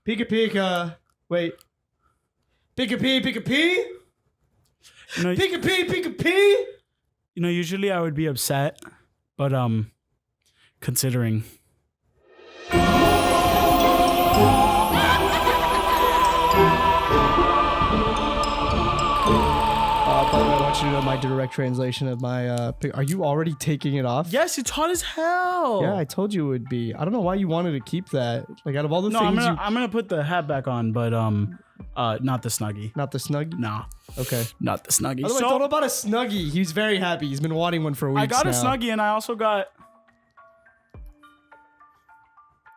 Pika pika. Wait. Pika pee, pika pee. Pika pee, pika pee. You know, usually I would be upset, but considering. By the way, I want you to know my direct translation of my. Are you already taking it off? Yes, it's hot as hell. Yeah, I told you it would be. I don't know why you wanted to keep that. Like out of all the things, I'm gonna put the hat back on, but not the Snuggie. Not the Snuggie? No. Okay. Not the Snuggie. By the way, don't know about a Snuggie. He's very happy. He's been wanting one for weeks now. I got a Snuggie and I also got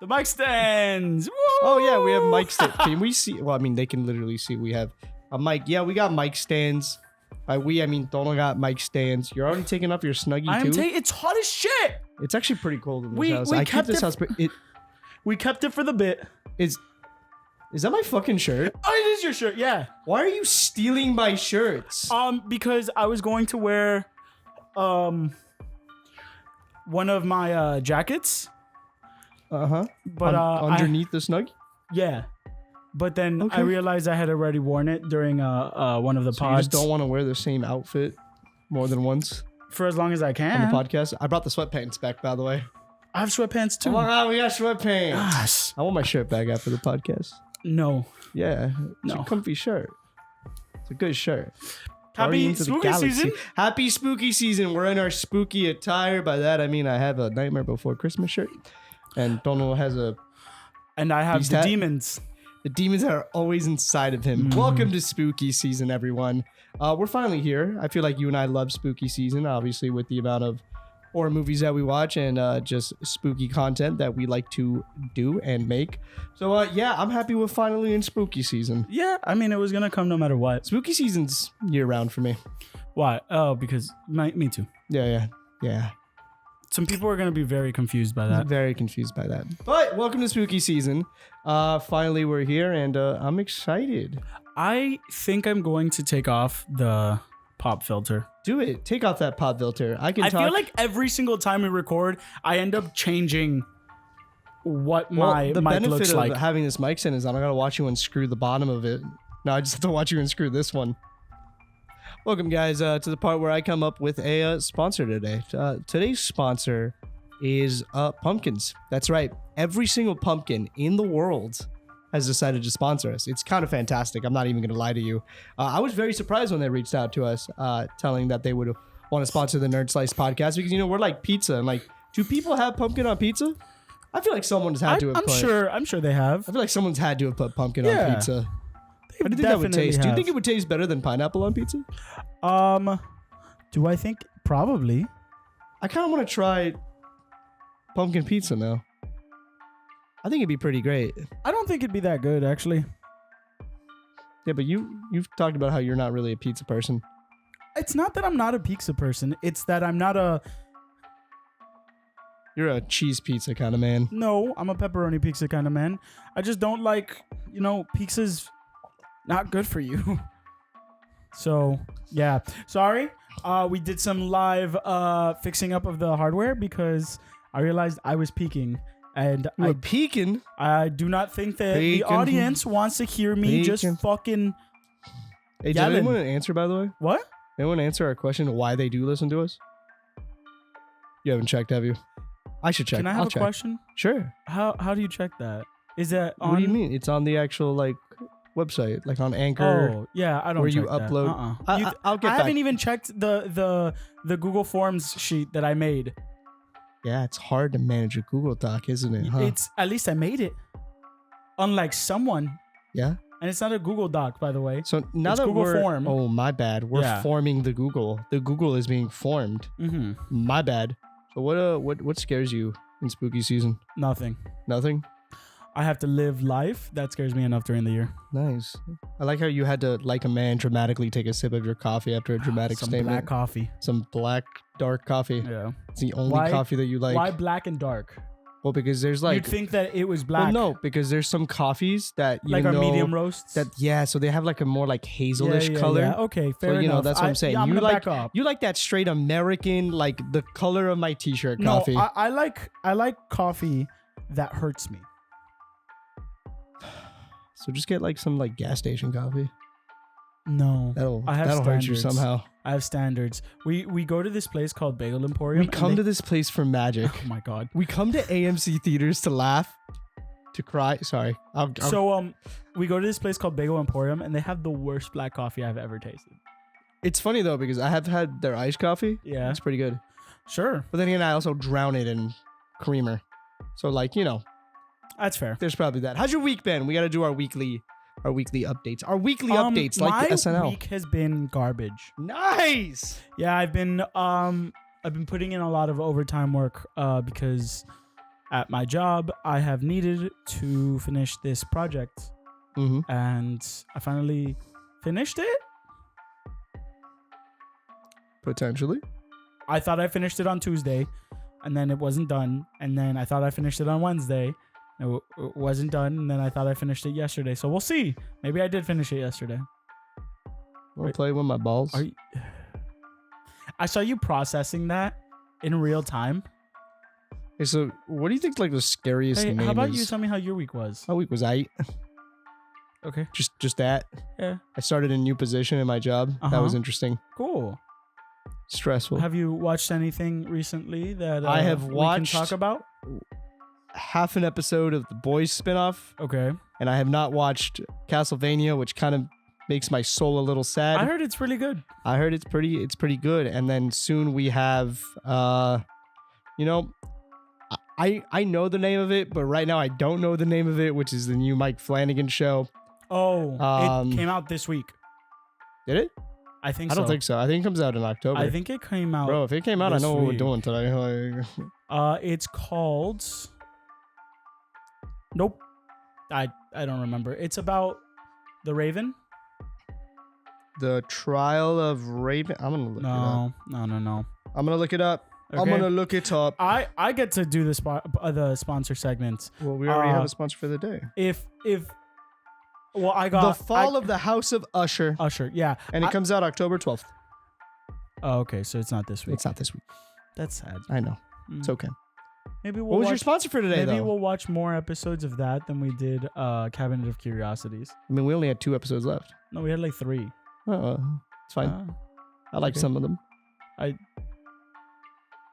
the mic stands. Woo! Oh yeah, we have mic stands. Can we see? Well, I mean, they can literally see. We have a mic. Yeah, we got mic stands. By we, I mean Donald got mic stands. You're already taking up your Snuggie too? It's hot as shit. It's actually pretty cold in this house. We I kept keep this house. We kept it for the bit. Is that my fucking shirt? Oh, it is your shirt. Yeah. Why are you stealing my shirts? Because I was going to wear, one of my jackets. But underneath the Snuggie. Yeah. But then I realized I had already worn it during one of the pods. You just don't want to wear the same outfit more than once for as long as I can on the podcast. I brought the sweatpants back, by the way. I have sweatpants too. Oh my God, we got sweatpants. Gosh. I want my shirt back after the podcast. No. Yeah, it's No. a comfy shirt. It's a good shirt. Happy spooky season. Happy spooky season. We're in our spooky attire. By that I mean I have a Nightmare Before Christmas shirt, and Donald has a. And I have the demons. The demons that are always inside of him. Welcome to spooky season, everyone. We're finally here. I feel like you and I love spooky season, obviously, with the amount of horror movies that we watch and just spooky content that we like to do and make. So, yeah, I'm happy we're finally in spooky season. Yeah, I mean, it was going to come no matter what. Spooky season's year-round for me. Why? Oh, because me too. Yeah. Some people are going to be very confused by that. Very confused by that. But welcome to spooky season. Finally, we're here, and I'm excited. I think I'm going to take off the pop filter. Do it. Take off that pop filter. I feel like every single time we record, I end up changing what my mic looks like. The benefit of having this mic stand is I don't got to watch you unscrew the bottom of it. No, I just have to watch you unscrew this one. Welcome, guys, to the part where I come up with a sponsor today. Today's sponsor is pumpkins. That's right. Every single pumpkin in the world has decided to sponsor us. It's kind of fantastic. I'm not even going to lie to you. I was very surprised when they reached out to us, telling that they would want to sponsor the Nerd Slice podcast because, you know, we're like pizza. And like, do people have pumpkin on pizza? I feel like someone's had to have I'm sure they have. I feel like someone's had to have put pumpkin on pizza. How do you think that would taste? Do you think it would taste better than pineapple on pizza? Do I think? Probably. I kind of want to try pumpkin pizza now. I think it'd be pretty great. I don't think it'd be that good, actually. Yeah, but you've talked about how you're not really a pizza person. It's not that I'm not a pizza person. It's that I'm not a... You're a cheese pizza kind of man. No, I'm a pepperoni pizza kind of man. I just don't like, pizza's not good for you. So, yeah. Sorry. We did some live fixing up of the hardware because I realized I was peeking. And peeking? I do not think that the audience wants to hear me just fucking Hey, did yelling. anyone answer, by the way? What? Anyone answer our question why they do listen to us? You haven't checked, have you? I should check. Can I have a question? Sure. How do you check that? Is that on... What do you mean? It's on the actual, website, like on Anchor. Oh, yeah, I don't where check you upload. I'll get I back. haven't even checked the Google Forms sheet that I made. Yeah, it's hard to manage a Google Doc, isn't it? Huh? It's at least I made it. Unlike someone. Yeah. And it's not a Google Doc, by the way. So now it's that Google we're Form. Oh, my bad. We're forming the Google. The Google is being formed. Mm-hmm. My bad. So what scares you in spooky season? Nothing. Nothing? I have to live life. That scares me enough during the year. Nice. I like how you had to, like a man, dramatically take a sip of your coffee after a dramatic Some statement. black coffee. Some black, dark coffee. Yeah. It's the only coffee that you like. Why black and dark? Well, because there's like... You'd think that it was black. Well, no, because there's some coffees that, like our medium roasts? So they have like a more like hazelish color. Yeah. Okay, fair enough. That's what I'm saying. Yeah, I'm you gonna like, back up. You like that straight American, like the color of my t-shirt coffee. I like coffee that hurts me. So just get like some like gas station coffee. No, That'll I have hurt you standards. somehow. I have standards. We go to this place called Bagel Emporium. We come to this place for magic. Oh my god. We come to AMC theaters to laugh, to cry. Sorry. We go to this place called Bagel Emporium, and they have the worst black coffee I've ever tasted. It's funny though because I have had their iced coffee. Yeah, It's pretty good. sure, But then again, I also drown it in creamer. So like, that's fair. there's probably that. How's your week been? We got to do our weekly updates. Our weekly updates like my the SNL. week has been garbage. Nice. Yeah, I've been putting in a lot of overtime work because at my job I have needed to finish this project, Mm-hmm. and I finally finished it. Potentially. I thought I finished it on Tuesday, and then it wasn't done. And then I thought I finished it on Wednesday. It wasn't done. And then I thought I finished it yesterday. So we'll see. Maybe I did finish it yesterday. Want to play with my balls? I saw you processing that in real time. Hey, so what do you think like the scariest Hey, name how about is? you tell me how your week was? My week was Okay. just that. Yeah. I started a new position in my job. That was interesting. Cool. Stressful. Have you watched anything recently that I have watched- we can talk about? Half an episode of the Boys spinoff, Okay. and I have not watched Castlevania, which kind of makes my soul a little sad. I heard it's really good. I heard it's pretty good. And then soon we have I know the name of it, but right now I don't know the name of it, which is the new Mike Flanagan show. Oh, Um, it came out this week. Did it? I think I so. don't think so. I think it comes out in October. I think it came out. Bro, if it came out, I this know what we're week. doing today. Like, It's called. Nope. I don't remember. It's about the Raven. the Trial of Raven. I'm gonna look it up. No. I'm gonna look it up. Okay. I'm gonna look it up. I get to do the sponsor segments. Well, we already have a sponsor for the day. I got The Fall of the House of Usher, Usher. Yeah, and it comes out October 12th. Oh, okay, so it's not this week. It's not this week. That's sad. I know. Mm. It's okay. Maybe we'll What was watch, your sponsor for today, Maybe though? we'll watch more episodes of that than we did Cabinet of Curiosities. I mean, we only had 2 episodes left. No, we had like 3. It's fine. I liked okay. some of them. I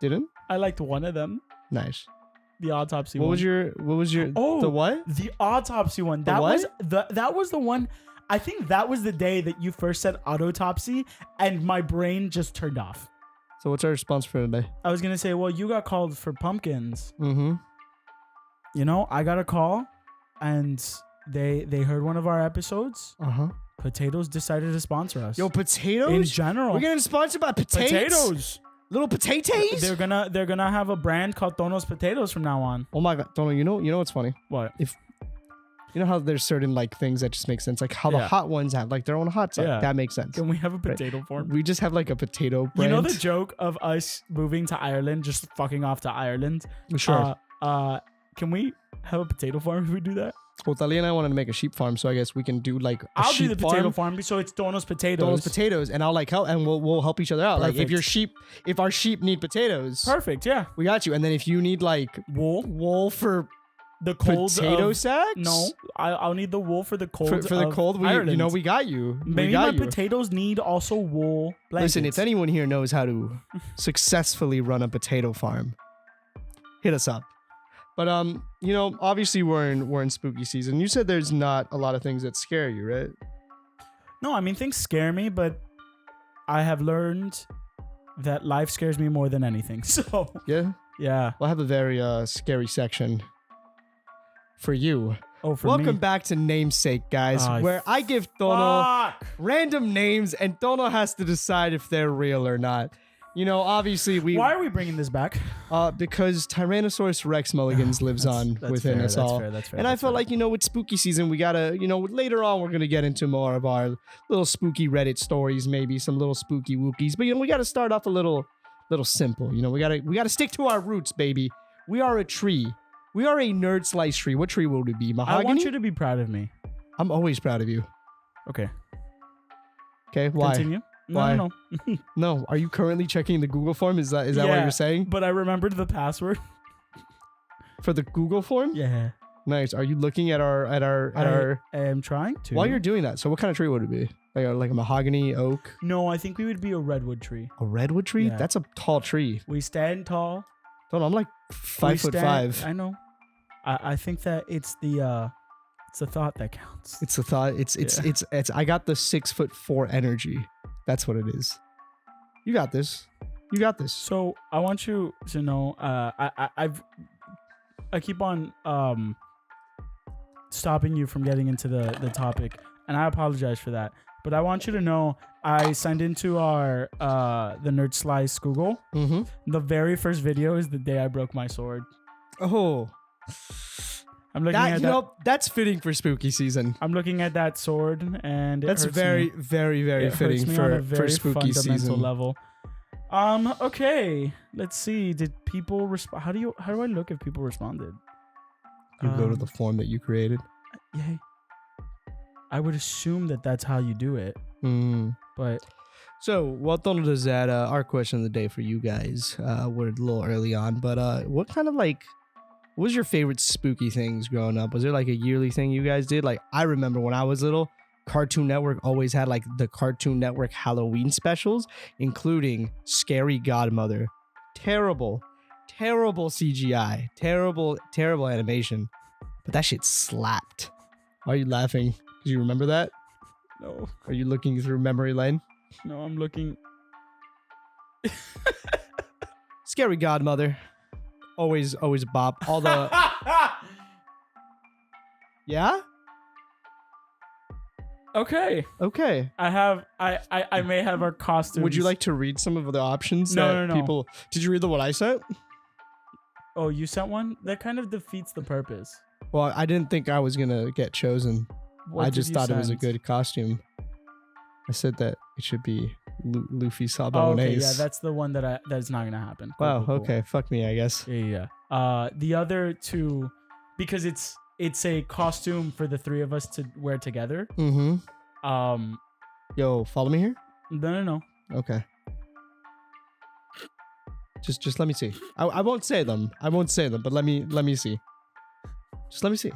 Didn't? I liked one of them. Nice. The autopsy What one. was your the what? The autopsy one. The That what? was the one. I think that was the day that you first said autopsy and my brain just turned off. So what's our sponsor for today? I was gonna say, well, you got called for pumpkins. Mm-hmm. I got a call and they heard one of our episodes. Uh-huh. Potatoes decided to sponsor us. Yo, potatoes? In general. We're getting sponsored by potatoes? Little potatoes? They're gonna have a brand called Tono's Potatoes from now on. Oh my god, Dono, you know what's funny? What? You know how there's certain like things that just make sense, like how the Yeah. hot ones have like their own hot side. Yeah. That makes sense. Can we have a potato farm? We just have like a potato brand. You know the joke of us moving to Ireland, just fucking off to Ireland? Sure. Can we have a potato farm if we do that? Well, Talia and I wanted to make a sheep farm, so I guess we can do like a I'll sheep do the potato farm. farm, so it's Dono's Potatoes. Those potatoes, and I'll like help, and we'll help each other out. Like if our sheep need potatoes, Perfect, yeah. we got you. And then if you need like Wool for the cold potato of, sacks, No, I'll need the wool for the cold. for the of cold, Ireland. we got you. Maybe we got my you. potatoes need also wool blankets. Listen, if anyone here knows how to successfully run a potato farm, hit us up. But obviously we're in spooky season. You said there's not a lot of things that scare you, right? No, I mean things scare me, but I have learned that life scares me more than anything. So Yeah. yeah. Well, I have a very scary section for you. Oh, for Welcome me. back to Namesake, guys, Oh, where I give Tono Fuck. random names and Tono has to decide if they're real or not. Obviously Why are we bringing this back? because Tyrannosaurus Rex Mulligans lives on That's within fair, us that's all. fair, that's fair, And I that's felt fair. like, with spooky season, we gotta, later on we're gonna get into more of our little spooky Reddit stories, maybe some little spooky wookies. But we gotta start off a little simple. We gotta stick to our roots, baby. We are a tree. We are a nerd slice tree. What tree will we be? I Mahogany? want you to be proud of me. I'm always proud of you. Okay. Okay, why? Continue. No, Why? no. No, are you currently checking the Google form? Is that what Yeah. you're saying? But I remembered the password. For the Google form? Yeah. Nice. Are you looking at our? I am trying to. While you're doing that, so what kind of tree would it be? Like a mahogany oak? No, I think we would be a redwood tree. A redwood tree? Yeah. That's a tall tree. We stand tall. Hold on, I'm like 5'5". I know. I think that it's the thought that counts. It's the thought. It's. I got the 6'4" energy. That's what it is. You got this. You got this. So I want you to know. I keep on stopping you from getting into the topic, and I apologize for that. But I want you to know I signed into our the Nerd Slice Google. Mm-hmm. The very first video is the day I broke my sword. Oh, I'm looking at that. That's fitting for spooky season. I'm looking at that sword, and it That's hurts very, me. very, very It fitting hurts me on a very for spooky fundamental season. level. Okay. Let's see. Did people respond? How do I look if people responded? You go to the form that you created. Yay. I would assume that that's how you do it, but So, what is that? Our question of the day for you guys. We're a little early on, but what was your favorite spooky things growing up? Was there like a yearly thing you guys did? Like, I remember when I was little, Cartoon Network always had like the Cartoon Network Halloween specials, including Scary Godmother. Terrible CGI. Terrible animation. But that shit slapped. Why are you laughing? Do you remember that? no, Are you looking through memory lane? no, I'm looking. Scary Godmother. Always a bop. All the Yeah? Okay. I may have our costumes. Would you like to read some of the options? No. People, did you read the one I sent? Oh, you sent one? That kind of defeats the purpose. Well, I didn't think I was gonna get chosen. What I did just you thought it was a send? good costume. I said that it should be Luffy saw Oh, okay, bolognese. yeah, that's the one that's not gonna happen. Cool, Wow. cool, cool. Okay. Fuck me, I guess. Yeah. The other two, because it's a costume for the three of us to wear together. Mm-hmm. Yo, follow me here. No. Okay. Just let me see. I won't say them. But let me see. Just let me see.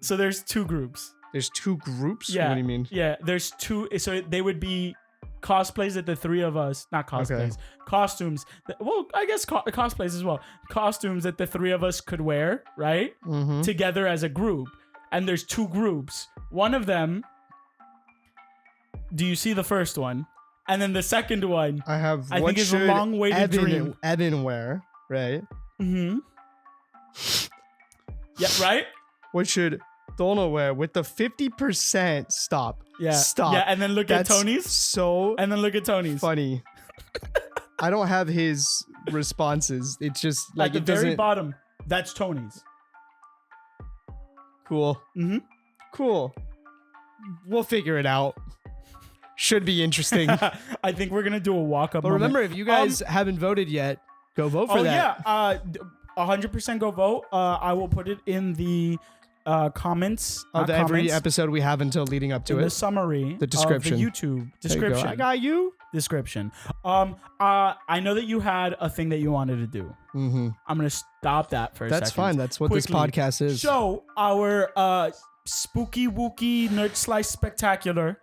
So there's two groups. There's two groups. Yeah. What do you mean? Yeah, there's two. So they would be cosplays that the three of us, not cosplays, costumes. Well, I guess cosplays as well. Costumes that the three of us could wear, right? Mm-hmm. Together as a group. And there's two groups. One of them, do you see the first one? And then the second one, I think is a long-awaited dream. Evan wear, right? Mm-hmm. Yeah, right? What should Donna wear with the 50% stop? Yeah. Stop. Yeah, and then look That's at Tony's. so And then look at Tony's. funny. I don't have his responses. It's just like At the it very doesn't. bottom, that's Tony's. Cool. Mm-hmm. Cool. We'll figure it out. Should be interesting. I think we're gonna do a walk-up. But remember, if you guys haven't voted yet, go vote for that. Yeah, 100% go vote. I will put it in the comments Of every episode we have until leading up to in it. the summary, The description. of the YouTube There you go. description. I got you. Description. I know that you had a thing that you wanted to do. Mm-hmm. I'm gonna stop that for a That's second. fine. That's what this Quickly. podcast is. So our spooky wookie nerd slice spectacular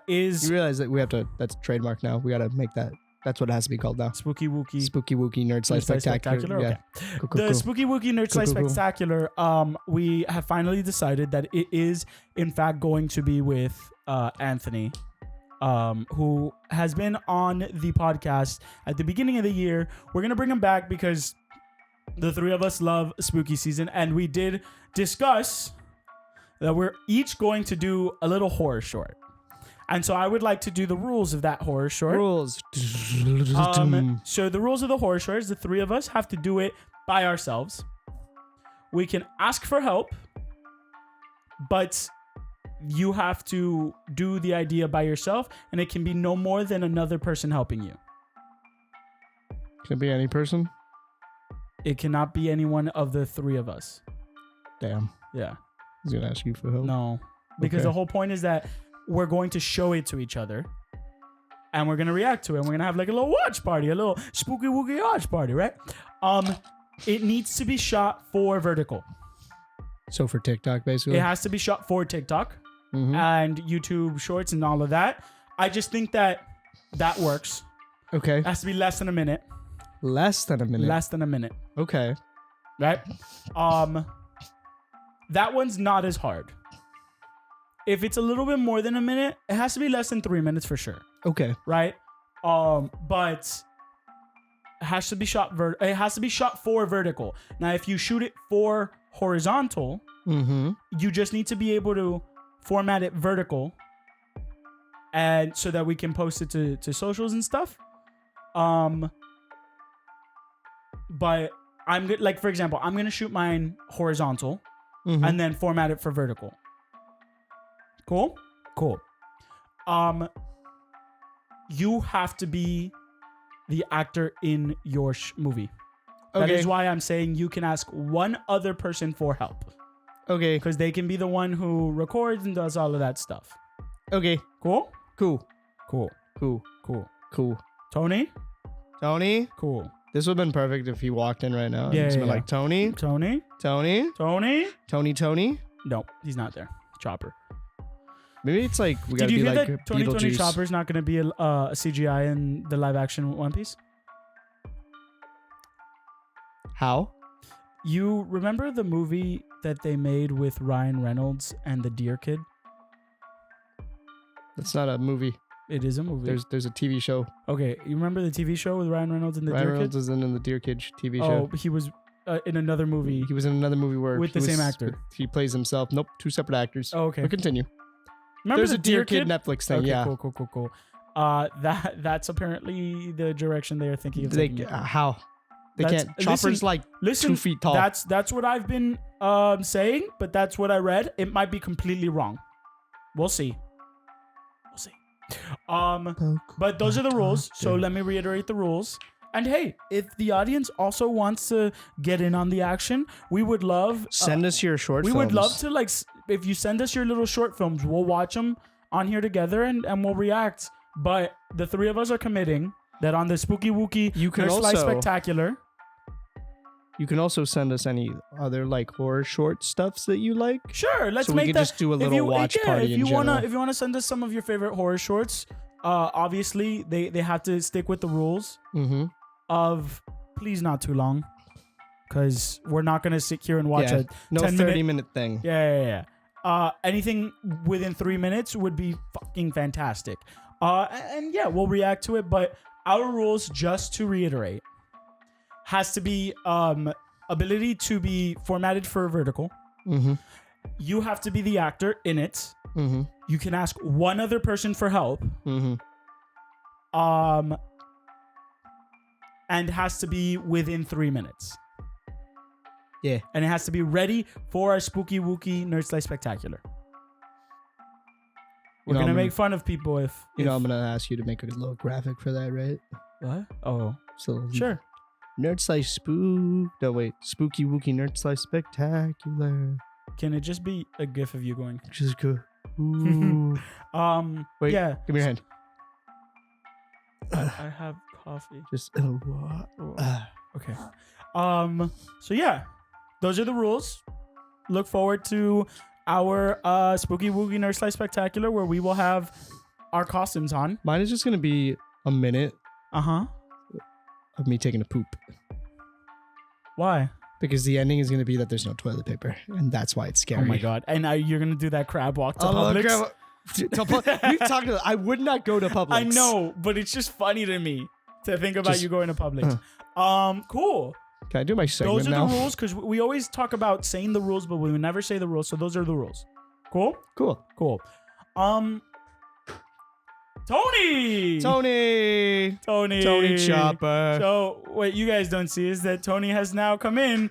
is You realize that we have to, that's trademark now. We got to make that. That's what it has to be called now. spooky wookie Spooky Wookie Nerd Slice Spectacular. Okay. Yeah. Cool, The cool. Spooky Wookie Nerd Slice Cool, cool, cool. Spectacular, we have finally decided that it is, in fact, going to be with Anthony, who has been on the podcast at the beginning of the year. We're going to bring him back because the three of us love spooky season, and we did discuss that we're each going to do a little horror short. And so I would like to do the rules of that horror short. Rules. So the rules of the horror short is the three of us have to do it by ourselves. We can ask for help, but you have to do the idea by yourself, and it can be no more than another person helping you. Can it be any person? It cannot be any one of the three of us. Damn. Yeah. I was going to ask you for help. No. Because Okay. the whole point is that we're going to show it to each other, and we're going to react to it. And we're going to have like a little watch party, a little spooky wookie watch party, right? It needs to be shot 4 vertical. So for TikTok, basically. It has to be shot for TikTok and YouTube Shorts and all of that. I just think that works. Okay. It has to be less than a minute. Less than a minute. Less than a minute. Okay. Right? That one's not as hard. If it's a little bit more than a minute, it has to be less than 3 minutes for sure. Okay. Right? But it has to be shot for vertical. Now, if you shoot it for horizontal, you just need to be able to format it vertical, and so that we can post it to socials and stuff. But I'm like, for example, I'm gonna shoot mine horizontal and then format it for vertical. Cool. You have to be the actor in your movie. That is why I'm saying you can ask one other person for help. Okay. Because they can be the one who records and does all of that stuff. Okay. Cool? Cool. Tony? Cool. This would have been perfect if he walked in right now. Yeah, been like, Tony? Tony? No, he's not there. Chopper. Maybe it's like, we Did gotta you be hear like that Tony Beetlejuice. Chopper's not going to be a CGI in the live action One Piece? How? You remember the movie that they made with Ryan Reynolds and the Deer Kid? That's not a movie. It is a movie. There's a TV show. Okay, you remember the TV show with Ryan Reynolds and the Ryan Deer Reynolds Kid? isn't in the Deer Kid TV show. Oh, he was in another movie. He was in another movie where With the same actor. He plays himself. Nope, two separate actors. Oh, okay. But continue. Remember There's the a Deer Kid Netflix thing. Okay, yeah. Cool. That's apparently the direction they are thinking of taking it. How? They That's- can't. Chopper's listen, 2 feet tall. That's what I've been saying, but that's what I read. It might be completely wrong. We'll see. But those are the rules. So let me reiterate the rules. And hey, if the audience also wants to get in on the action, we would love send us your short we films. would love to, like, if you send us your little short films, we'll watch them on here together and we'll react. But the three of us are committing that on the Spooky Wookie You can Nurse Life also- Spectacular. You can also send us any other like horror short stuffs that you like. Sure, let's So we make could that. just do a little watch party if in general. if you wanna send us some of your favorite horror shorts, obviously they have to stick with the rules of please not too long, because we're not gonna sit here and watch a No 10-minute thing. Yeah. Anything within 3 minutes would be fucking fantastic. And yeah, we'll react to it. But our rules, just to reiterate, has to be ability to be formatted for vertical. You have to be the actor in it. You can ask one other person for help. And has to be within 3 minutes. Yeah. And it has to be ready for our Spooky Wookie Nerd Slice Spectacular. We're going to make fun of people if... I'm going to ask you to make a little graphic for that, right? What? Oh. So Sure. Nerd Slice Spook... No, wait. Spooky Wookie Nerd Slice Spectacular. Can it just be a gif of you going? Just go... Ooh. Wait, yeah. give me your hand. I have coffee. Just... Okay. So yeah. Those are the rules. Look forward to our Spooky Wookie Nerd Slice Spectacular, where we will have our costumes on. Mine is just going to be a minute Uh-huh. of me taking a poop. Why? Because the ending is going to be that there's no toilet paper. And that's why it's scary. Oh my God. And you're going to do that crab walk to Publix? We've talked about. I would not go to Publix. I know, but it's just funny to me to think about you going to Publix. Cool. Can I do my segment Those are now? the rules, because we always talk about saying the rules, but we would never say the rules. So those are the rules. Cool? Cool. Tony Chopper. So what you guys don't see is that Tony has now come in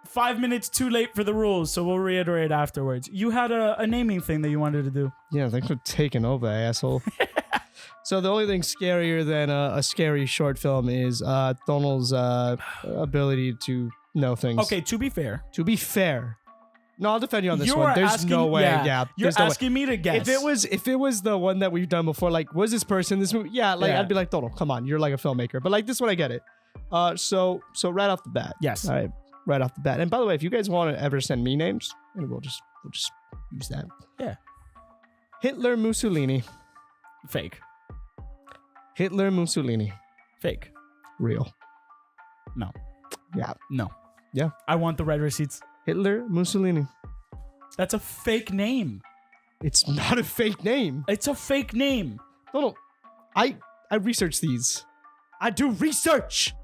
5 minutes too late for the rules. So we'll reiterate afterwards. You had a naming thing that you wanted to do. Yeah, thanks for taking over, asshole. So the only thing scarier than a scary short film is Donald's ability to know things. Okay, to be fair. No, I'll defend you on this You one. are There's asking- no way. yeah, You're there's no way. asking me to guess. If it was the one that we've done before, like, was this person this movie? Yeah, like Yeah. I'd be like, Donald, come on, you're like a filmmaker. But like this one, I get it. So right off the bat. Yes. All right. right off the bat. And by the way, if you guys want to ever send me names, and we'll just use that. Yeah. Hitler Mussolini. Fake. Hitler Mussolini. Fake. Real. No. Yeah. No. Yeah. I want the red receipts. Hitler Mussolini. That's a fake name. It's not a fake name. It's a fake name. No. I researched these. I do research.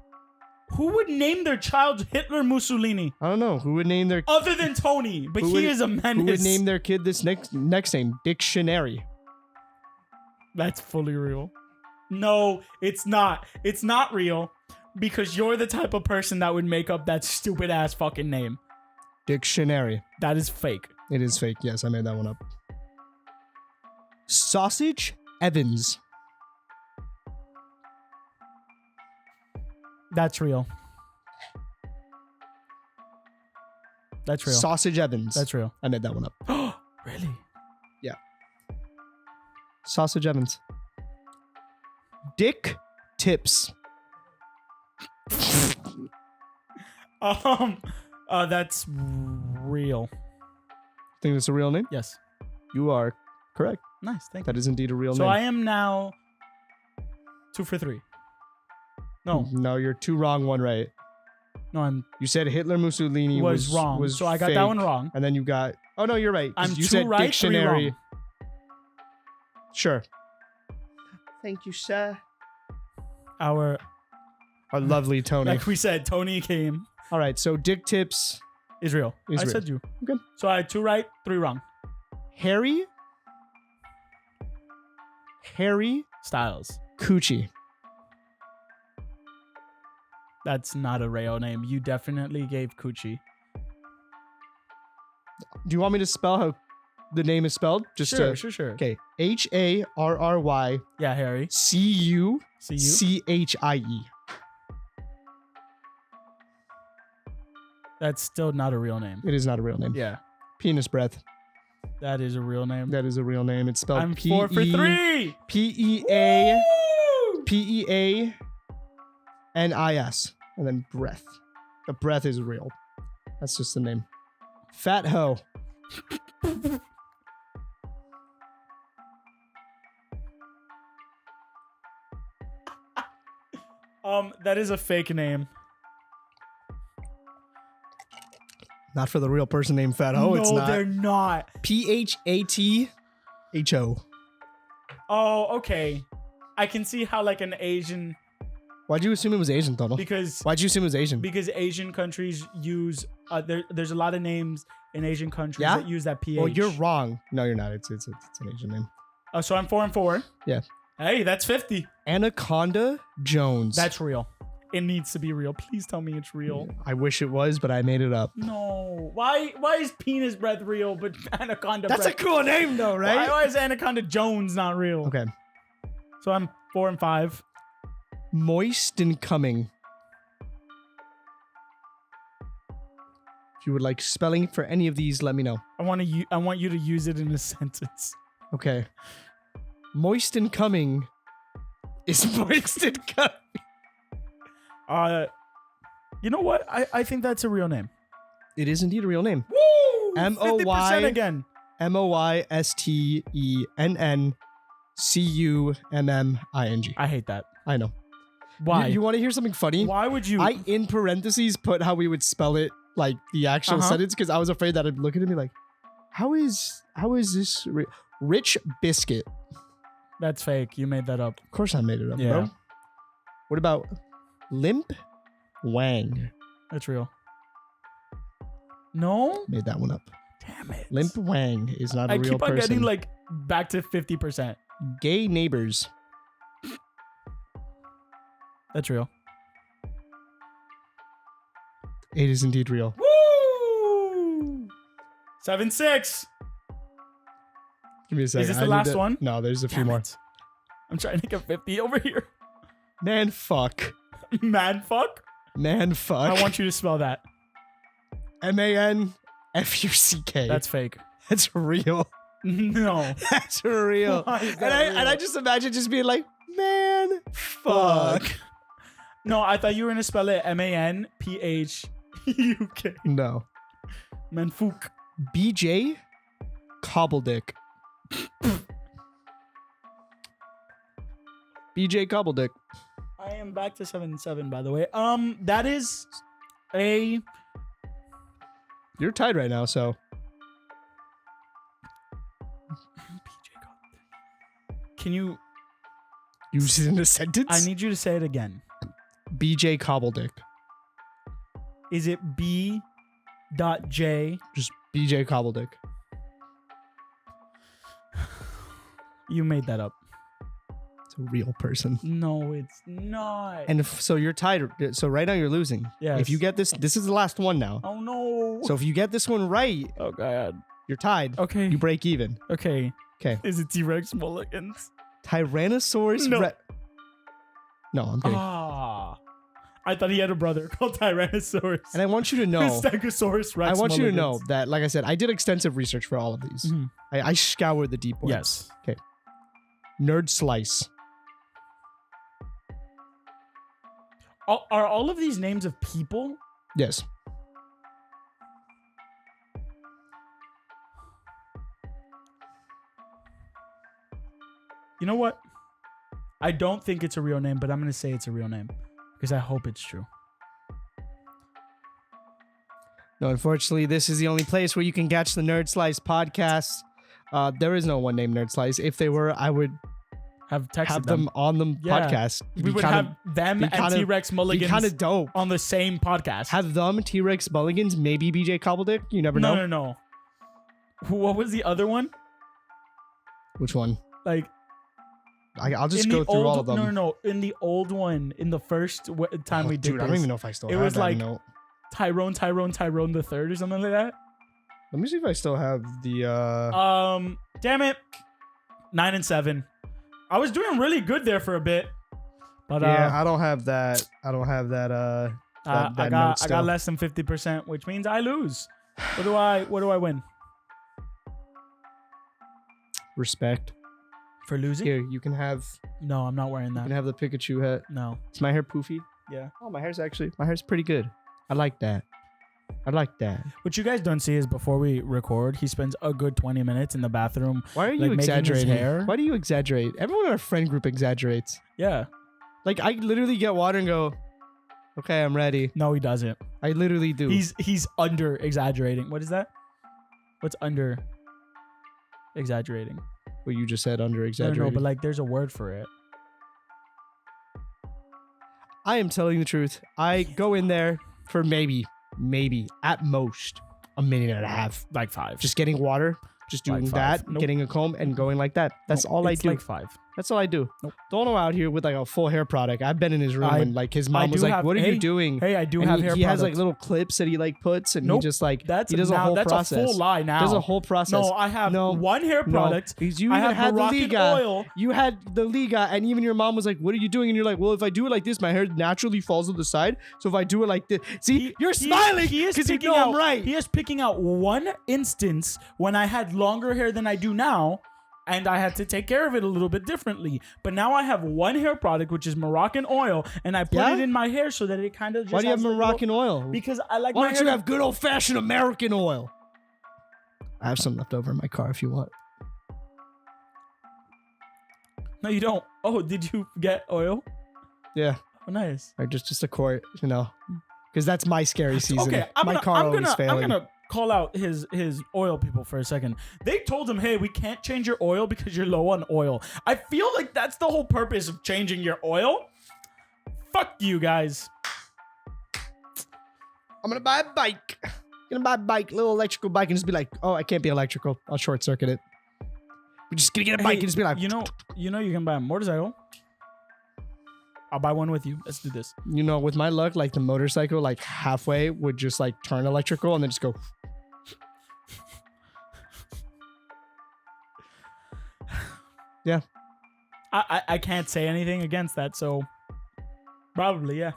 Who would name their child Hitler Mussolini? I don't know. Who would name their Other than Tony, but he is a menace. Who would name their kid this next name? Dictionary. That's fully real. No, it's not. It's not real because you're the type of person that would make up that stupid ass fucking name. Dictionary. That is fake. It is fake. Yes, I made that one up. Sausage Evans. That's real. That's real. Sausage Evans. That's real. I made that one up. Really? Yeah. Sausage Evans. Dick Tips. That's real. Think that's a real name? Yes. You are correct. Nice. Thank That is indeed a real you. name. So I am now 2 for 3. No, you're 2 wrong, 1 right. I'm You said Hitler Mussolini was wrong. So I got fake, that one wrong. And then you got. Oh no, you're right. 'cause I'm you 2 said right, 3 dictionary. wrong. Sure. Thank you, sir. Our lovely Tony. like we said, Tony came. All right, so Dick Tips. Is real. Is I real. said you. Okay. So I had 2 right, 3 wrong. Harry Styles. Coochie. That's not a real name. You definitely gave Coochie. Do you want me to spell how the name is spelled? Sure. Okay. Harry Yeah, Harry. Cuchie. See you. That's still not a real name. It is not a real name. Yeah, Penis breath. that is a real name. That is a real name. It's spelled I'm 4 for 3. P-E-A Woo! P-E-A-N-I-S. And then breath. The breath is real. That's just the name. Fat hoe. That is a fake name. Not for the real person named Fat Hoe. It's No, not. they're not. P-H-A-T-H-O. Oh, okay. I can see how like an Asian Why'd you assume it was Asian, Total? because Why'd you assume it was Asian? Asian countries use there's a lot of names in Asian countries Yeah? that use that PH. Well, you're wrong. No, you're not. It's an Asian name. So I'm 4 and 4. Yeah. Hey, that's 50. Anaconda Jones. That's real. It needs to be real. Please tell me it's real. I wish it was, but I made it up. No. Why is penis breath real but anaconda That's breath? a cool name, though, right? Why is Anaconda Jones not real? Okay. So I'm 4 and 5. Moist and coming. If you would like spelling for any of these, let me know. I want you to use it in a sentence. Okay. Moist and coming is moist and coming. You know what? I think that's a real name. It is indeed a real name. Woo! M-O-Y 50% again. Moystencuming. I hate that. I know. Why? You want to hear something funny? Why would you? I, in parentheses, put how we would spell it, like the actual sentence, because I was afraid that it'd look at me like, how is this rich biscuit? That's fake. You made that up. Of course I made it up, Yeah. bro. What about Limp Wang? That's real. No? Made that one up. Damn it. Limp Wang is not a I real keep on person. getting like back to 50%. Gay neighbors. That's real. It is indeed real. Woo! 7-6. Give me a second. Is this I the need last to- one? No, there's a few Damn more. it. I'm trying to get 50 over here. Man, fuck. Man, fuck. Man, fuck. I want you to spell that. M-A-N-F-U-C-K. Fake. That's real. No. That's real. Why is And that I real? just imagine just being like, man, fuck. No, I thought you were going to spell it M-A-N-P-H. UK. No. Manfook. BJ Cobbledick. BJ Cobbledick. I am back to 7-7, by the way. That is a... You're tied right now, so. Can you... Use it in a sentence? I need you to say it again. BJ Cobbledick. Is it B.J? Just BJ Cobbledick. You made that up. It's a real person. No, it's not. And so you're tied. So right now you're losing. Yes. If you get this is the last one now. Oh, no. So if you get this one right, Oh, God. you're tied. Okay. You break even. Okay. Okay. Is it T-Rex Mulligans? Tyrannosaurus No. No, I'm kidding. Ah. I thought he had a brother called Tyrannosaurus. And I want you to know. Stegosaurus Rex I want you to know Mulligans. that, like I said, I did extensive research for all of these. Mhm. I scoured the deep ones. Yes. Okay. Nerd Slice. Are all of these names of people? Yes. You know what? I don't think it's a real name, but I'm going to say it's a real name because I hope it's true. No, unfortunately, this is the only place where you can catch the Nerd Slice podcast. There is no one named Nerd Slice. If they were, I would Have texted have them on the Yeah. podcast. We would have them and T-Rex be Mulligans kind of dope. on the same podcast. Have them, T-Rex Mulligans, maybe BJ Cobbledick. You never know. No. What was the other one? Which one? Like I'll just in go the through old, all of them. No. In the old one, in the first time we did Dude, this, I don't even know if I still it have was that like note. Tyrone the third or something like that. Let me see if I still have the. Damn it, 9 and 7. I was doing really good there for a bit, but Yeah, I don't have that. I don't have that. That I note got still. less than 50%, which means I lose. What do I win Respect. for losing? Here, you can have. No, I'm not wearing You that. can have the Pikachu hat. No. Is my hair poofy? Yeah. Oh, my hair's pretty good. I like that. I like that. What you guys don't see is before we record, he spends a good 20 minutes in the bathroom. Why are you Like, making his exaggerating? hair? Why do you exaggerate? Everyone in our friend group exaggerates. Yeah. Like I literally get water and go, okay, I'm ready. No, he doesn't. I literally do. He's under exaggerating. What is that? What's under exaggerating? What you just said, under No, exaggerating. but like there's a word for it. I am telling the truth. I go in there for maybe at most a minute and a half. Like 5. Just getting water, just Like doing 5. that, Nope. getting a comb and going like that. That's all I it's do. like 5. That's all I do. Nope. Don't go out here with like a full hair product. I've been in his room I- and like his I mom was do like, have- "What are hey, you doing?" Hey, I do And have he, hair he has like products. little clips that he like puts and Nope. he just like That's he does a now whole that's process. a full lie now. Does a whole process. No, I have No. one hair product. Because you I even have had the Moroccan Liga. oil. You had the Liga, and even your mom was like, "What are you doing?" And you're like, "Well, if I do it like this, my hair naturally falls to the side. So if I do it like this, see, you're smiling because you know I'm right." He is picking out one instance when I had longer hair than I do now, and I had to take care of it a little bit differently. But now I have one hair product, which is Moroccan oil, and I put Yeah? it in my hair so that it kind of just Why do you have has a little- Moroccan oil? Because I like Why my don't hair you to- have good old fashioned American oil? I have some left over in my car if you want. No, you don't. Oh, did you get oil? Yeah, Oh, nice. or just a quart, you know, because that's my scary season. Okay, my car always I'm failing. gonna call out his oil people for a second. They told him, "Hey, we can't change your oil because you're low on oil." I feel like that's the whole purpose of changing your oil. Fuck you guys. I'm gonna buy a bike. Gonna buy a bike, little electrical bike, and just be like, "Oh, I can't be electrical. I'll short circuit it." We're just gonna get a bike and just be like, you know, you can buy a motorcycle. I'll buy one with you. Let's do this. you know, with my luck, like the motorcycle, like halfway would just like turn electrical and then just go. Yeah. I can't say anything against that, so probably yeah.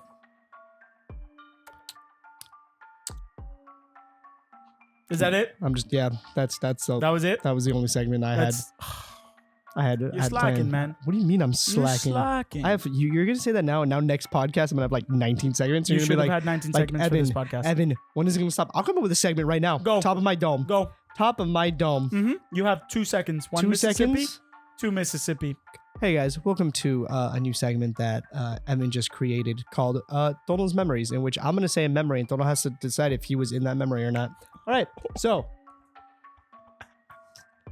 Is that it? I'm just That's That was it. that was the only segment I had. That's I had You're had slacking, planned. man. What do you mean I'm You're slacking? slacking. You're gonna say that now, and now next podcast I'm gonna have like 19 segments. You You're should gonna have be had 19 like segments Evan, for this podcast. Evan, when is it gonna stop? I'll come up with a segment right now. Go. Top of my dome. Go. Top of my dome. Mm-hmm. You have 2 seconds. 1 2 Mississippi, seconds. 2 Mississippi. Hey guys, welcome to a new segment that Evan just created called Donald's Memories, in which I'm gonna say a memory, and Donald has to decide if he was in that memory or not. All right, so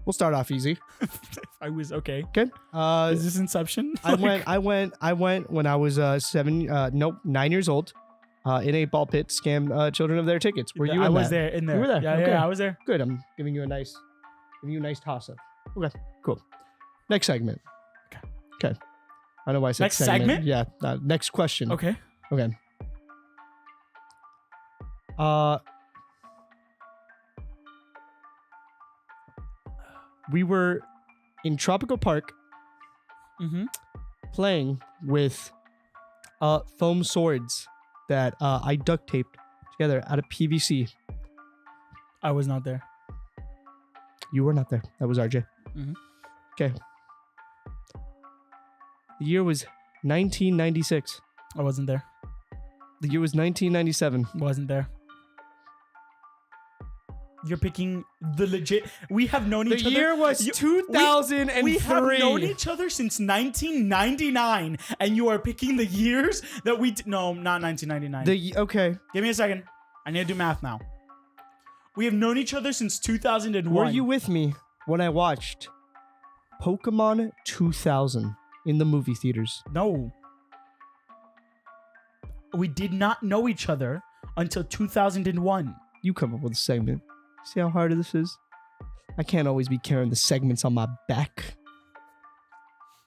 we'll start off easy. I was okay. Okay. Is this Inception? I went when I was 9 years old, in a Ball Pitt scam children of their tickets. Were you? I in was that? there. In there. You were there. Yeah, Okay. yeah, I was there. Good. I'm giving you a nice toss up. Okay. Cool. Next segment. Okay. I don't know why I said Next segment? Yeah. Next question. Okay. Okay. We were in Tropical Park Mm-hmm. playing with foam swords that I duct taped together out of PVC. I was not there. You were not there. That was RJ. Mhm. Okay. The year was 1996. I wasn't there. The year was 1997. Wasn't there. You're picking the legit. We have known The each other. year was 2003. We have known each other since 1999, and you are picking the years that we. No, not 1999. Okay. Give me a second. I need to do math now. We have known each other since 2001. Were you with me when I watched Pokemon 2000 in the movie theaters? No. We did not know each other until 2001. You come up with a segment. See how hard this is? I can't always be carrying the segments on my back.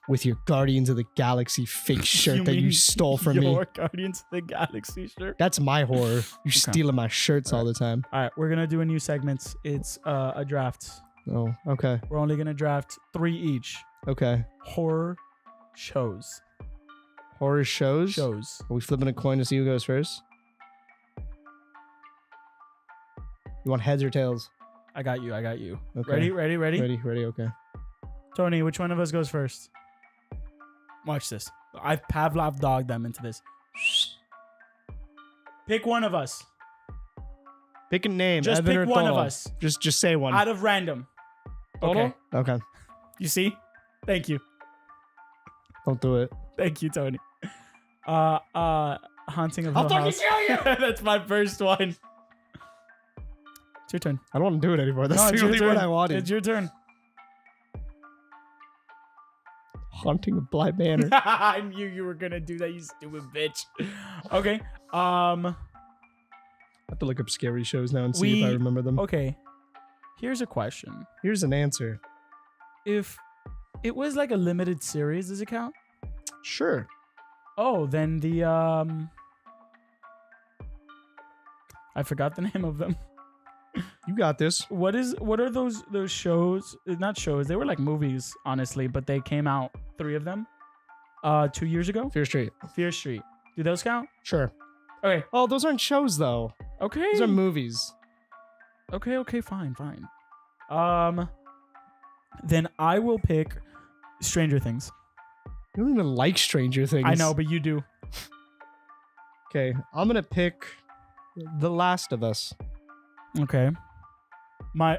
With your Guardians of the Galaxy fake shirt that you mean stole from me. Your Guardians of the Galaxy shirt. That's my horror. You stealing my shirts all the time. All right, we're gonna do a new segment. It's a draft. Oh, okay. We're only gonna draft 3 each. Okay. Horror shows. Horror shows? Shows. Are we flipping a coin to see who goes first? You want heads or tails? I got you. Okay. Ready? Ready, okay. Tony, which one of us goes first? Watch this. I've Pavlov dogged them into this. Pick one of us. Pick a name. Just Evan pick or one of Donald. us. Just say one. Out of random. Donald? Okay. Okay. You see? Thank you. Don't do it. Thank you, Tony. Haunting of Hill I'll fucking House. kill you! That's my first one. It's your turn. I don't want to do it anymore. That's No, it's the your only one turn. I wanted. It's your turn. Haunting of Bly Manor. I knew you were gonna do that, you stupid bitch. Okay. I have to look up scary shows now and see if I remember them. Okay. Here's a question. Here's an answer. If it was like a limited series, does it count? Sure. Oh, then the I forgot the name of them. You got this. What are those shows? Not shows. They were like movies, honestly, but they came out 3 of them 2 years ago. Fear Street. Fear Street. Do those count? Sure. Okay. Oh, those aren't shows though. Okay. Those are movies. Okay, fine. Then I will pick Stranger Things. You don't even like Stranger Things. I know, but you do. Okay, I'm gonna pick The Last of Us. Okay.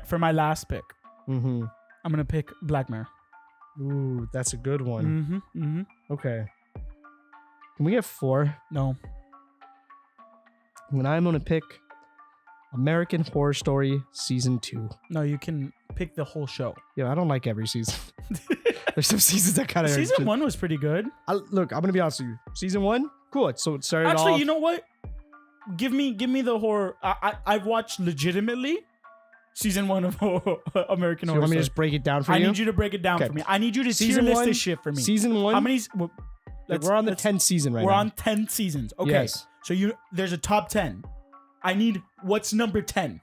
For my last pick, Mm-hmm. I'm gonna pick Black Mirror. Ooh, that's a good one. Mm-hmm. Okay. Can we get 4? No. And I'm gonna pick American Horror Story Season 2. No, you can pick the whole show. Yeah, I don't like every season. There's some seasons that kind of Season 1 was pretty good. Look, I'm gonna be honest with you. Season 1, cool. So it started Actually, off. you know what? Give me the horror. I've watched legitimately season 1 of American So Horror you want me Story. to just break it down for I you? need you to break it down Okay. for me. I need you to Season tier list 1, this shit for me. Season 1. How many? We're on the 10th season right We're now. on 10 seasons. Okay. Yes. So there's a top 10. I need what's number 10.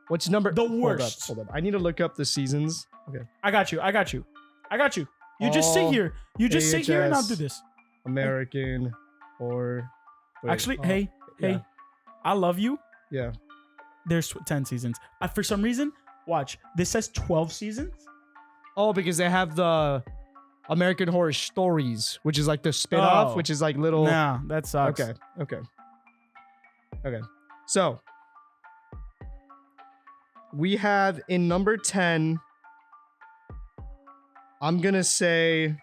What's number? The worst. Hold up. I need to look up the seasons. Okay. I got you. You just sit All here. You just sit here and I'll do AHS. this. American Horror. Wait, Actually, oh, hey, yeah. I love you. Oh, because they have the American Horror Stories, which is like the spin-off, which is like little. Nah, that sucks. Okay. So we have in number 10. I'm gonna say.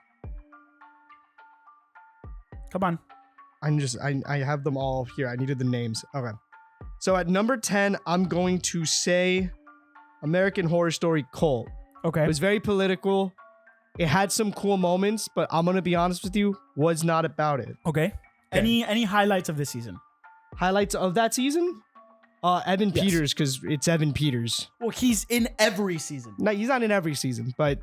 Come on. I have them all here. I needed the names. Okay. So at number 10, I'm going to say American Horror Story Cult. Okay. It was very political. It had some cool moments, but I'm going to be honest with you, was not about it. Okay. Any highlights of this season? Highlights of that season? Evan Peters, because it's Evan Peters. Well, he's in every season. No, he's not in every season, but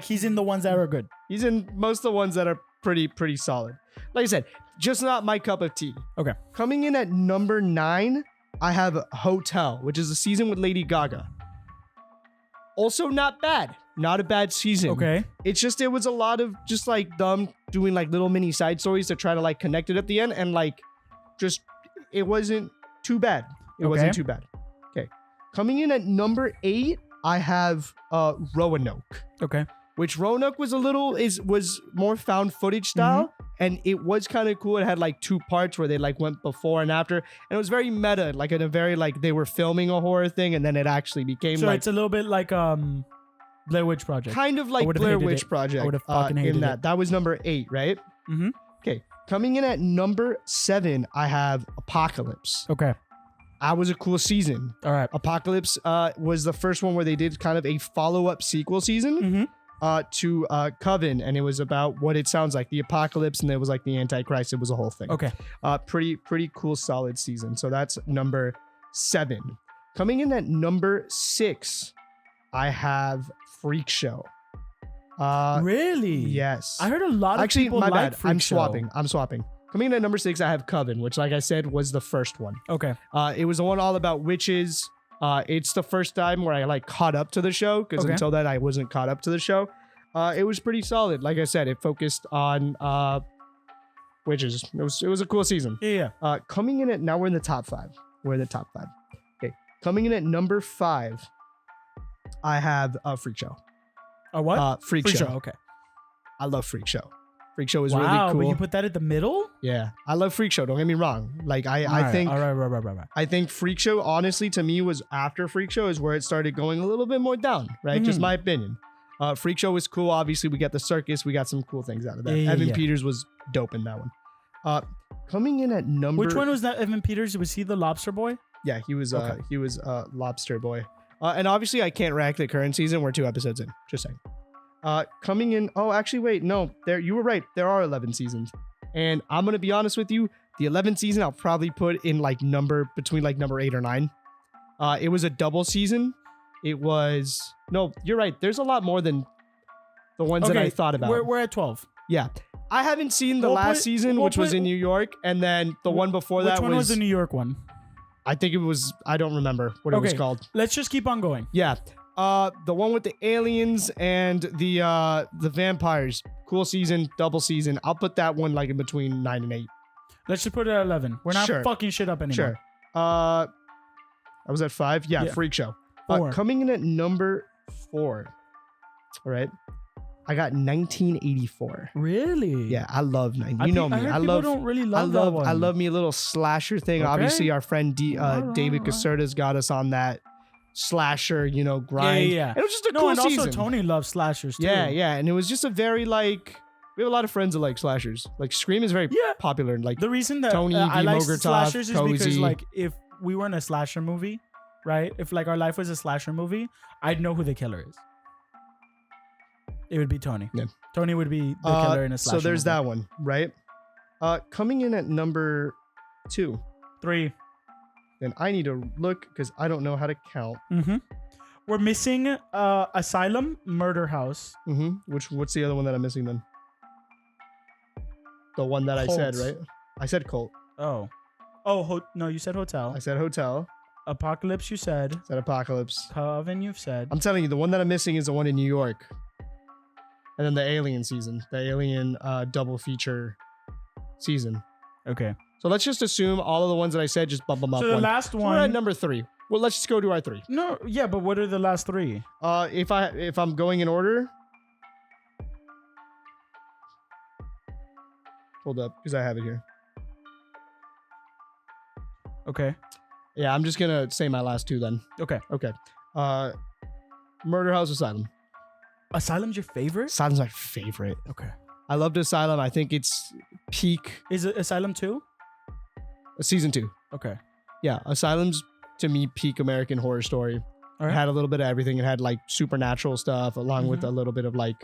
he's in the ones that are good. he's in most of the ones that are pretty solid. Like I said, just not my cup of tea. Okay. Coming in at number 9, I have Hotel, which is a season with Lady Gaga. Also not bad. Not a bad season. Okay. It's just, it was a lot of just like them doing like little mini side stories to try to like connect it at the end. And like, just, it wasn't too bad. It wasn't too bad. Okay. Coming in at number 8, I have Roanoke. Okay. Which Roanoke was was more found footage style. And it was kind of cool. It had like 2 parts where they like went before and after. And it was very meta, like in a very like they were filming a horror thing and then it actually became so like. It's a little bit like Blair Witch Project. Kind of like Blair Witch Project. I would have fucking hated in that. it. That was number 8, right? Mm-hmm. Okay. Coming in at number 7, I have Apocalypse. Okay. That was a cool season. All right. Apocalypse was the first one where they did kind of a follow-up sequel season to Coven, and it was about what it sounds like, the apocalypse, and there was like the Antichrist. It was a whole thing. Okay. Pretty cool, solid season. So that's number 7. Coming in at number 6, I have Freak Show. Really? Yes. I heard a lot of people my like bad. Freak Show. I'm swapping. Coming in at number 6, I have Coven, which, like I said, was the first one. Okay. It was the one all about witches. It's the first time where I like caught up to the show, because until then I wasn't caught up to the show. It was pretty solid. Like I said, it focused on witches. It was a cool season. Yeah. Coming in at, now we're in the top 5. We're in the top 5. Okay. Coming in at number 5, I have Freak Show. A what? Freak Show. Okay. I love Freak Show. Freak Show is really Wow, cool. but you put that at the middle? Yeah, I love Freak Show. Don't get me wrong. Like I think. All right. I think Freak Show, honestly, to me, was after Freak Show is where it started going a little bit more down. Right, just my opinion. Freak Show was cool. Obviously, we got the circus. We got some cool things out of that. Evan Peters was dope in that one. Coming in at number. Which one was that? Evan Peters? Was he the lobster boy? Yeah, he was. He was Lobster Boy. And obviously, I can't rank the current season. We're 2 episodes in. Just saying. Coming in. Oh, actually, wait. No, you were right. There are 11 seasons. And I'm going to be honest with you. The 11th season, I'll probably put in like between like number 8 or 9. It was a double season. It was, no, you're right. There's a lot more than the ones that I thought about. We're at 12. Yeah. I haven't seen the last season, which was in New York. And then the one before that was. Which one was the New York one? I think it was, I don't remember what it was called. Let's just keep on going. Yeah. The one with the aliens and the vampires. Cool season, double season. I'll put that one like in between 9 and 8. Let's just put it at 11. We're not fucking shit up anymore. Sure. I was at 5. Yeah, Freak Show. 4. Coming in at number 4. All right. I got 1984. Really? Yeah, I love 19. You know me. I love. Don't really love that one. I love me a little slasher thing. Okay. Obviously, our friend David Caserta's got us on that slasher, grind. Yeah. And it was just a cool and season. Also Tony loves slashers too. Yeah. And it was just a very like. We have a lot of friends that like slashers. Like Scream is very popular. Like the reason that Tony, I like Mogurtov, slashers is Cozy. because like if we were in a slasher movie, right? If like our life was a slasher movie, I'd know who the killer is. It would be Tony. Yeah. Tony would be the killer in a slasher. So there's movie. that one, right? Coming in at number 2. 3. Then I need to look because I don't know how to count. Mm-hmm. We're missing Asylum, Murder House. Mm-hmm. What's the other one that I'm missing then? The one that Cult. I said, right? I said Cult. Oh, no, you said Hotel. I said Hotel. Apocalypse, you said. I said Apocalypse. Coven, you've said. I'm telling you, the one that I'm missing is the one in New York. And then the Alien season. The Alien double feature season. Okay. So let's just assume all of the ones that I said, just bump them up So the one. last So one. we're at number 3. Well, let's just go to our 3. No, yeah, but what are the last 3? If I'm going in order, Hold up, because I have it here. Okay. Yeah, I'm just gonna say my last two then. Okay. Okay. Murder House Asylum. Asylum's your favorite? Asylum's my favorite. Okay. I loved Asylum. I think it's peak Is it Asylum 2? season 2. Okay. Yeah, Asylum's to me peak American Horror Story. All It right. had a little bit of everything. It had like supernatural stuff along with a little bit of like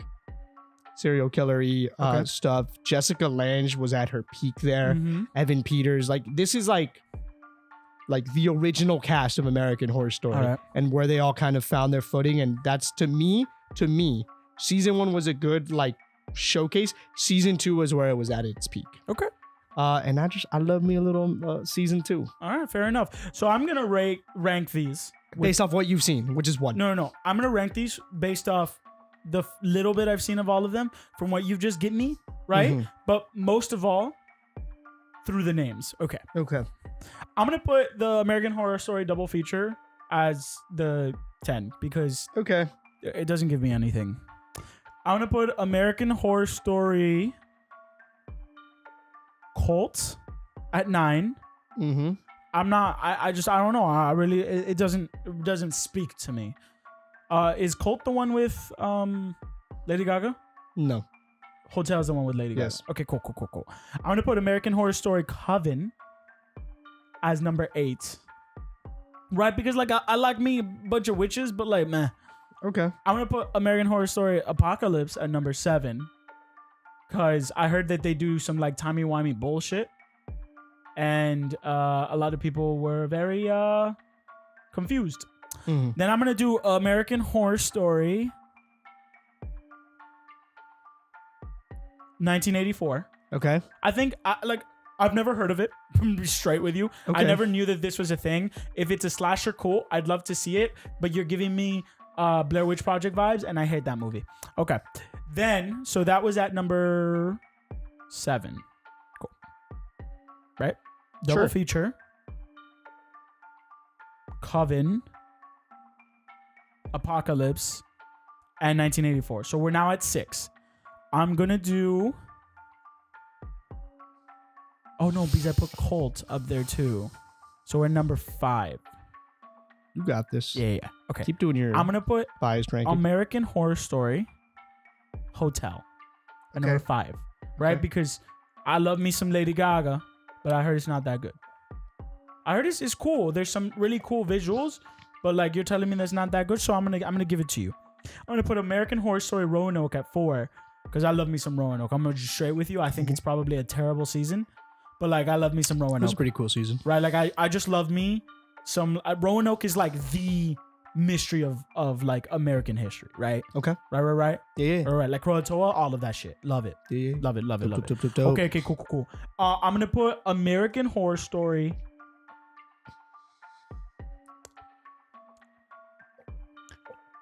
serial killer-y Okay. stuff. Jessica Lange was at her peak there. Mhm. Evan Peters, like this is like the original cast of American Horror Story, All right. and where they all kind of found their footing. And that's to me, season 1 was a good like showcase. Season 2 was where it was at its peak. Okay. And I love me a little season 2 All right. Fair enough. So I'm going to rank these. based off what you've seen, which is 1. No. I'm going to rank these based off the little bit I've seen of all of them from what you've just given me, right? Mhm. But most of all, through the names. Okay. Okay. I'm going to put the American Horror Story double feature as the 10 because Okay. it doesn't give me anything. I'm going to put American Horror Story Cult at 9. Mm-hmm. I'm not. I don't know. I really. It doesn't speak to me. Is Cult the one with Lady Gaga? No. Hotel is the one with Lady Gaga. Yes. Okay. Cool. I'm gonna put American Horror Story Coven as number 8. Right, because like I like me a bunch of witches, but like meh. Okay. I'm gonna put American Horror Story Apocalypse at number 7. Cause I heard that they do some like timey-wimey bullshit. And a lot of people were very confused. Mm-hmm. Then I'm gonna do American Horror Story 1984. Okay. I think I've never heard of it. I'm be straight with you. I Okay. never knew that this was a thing. If it's a slasher, cool. I'd love to see it. But you're giving me Blair Witch Project vibes, and I hate that movie. Okay. Then so that was at number 7. Cool. Right? Double Sure. feature. Coven. Apocalypse. And 1984. So we're now at 6. I'm gonna do. Oh no, because I put Cult up there too. So we're number 5. You got this. Yeah. Okay. Keep doing your I'm gonna put biased ranking. American Horror Story Hotel at number 5. Right? Okay. Because I love me some Lady Gaga, but I heard it's not that good. I heard it's cool. There's some really cool visuals, but like you're telling me that's not that good, so I'm gonna give it to you. I'm gonna put American Horror Story Roanoke at 4 because I love me some Roanoke. I'm gonna just straight with you. I think it's probably a terrible season, but like I love me some It was a Roanoke. pretty cool season. Right? Like I just love me some Roanoke is like the mystery of like American history, right? Okay. Right. Yeah. All right, like Croatoa, all of that shit. Love it. Yeah. Love it. Dope. Okay, cool. I'm gonna put American Horror Story.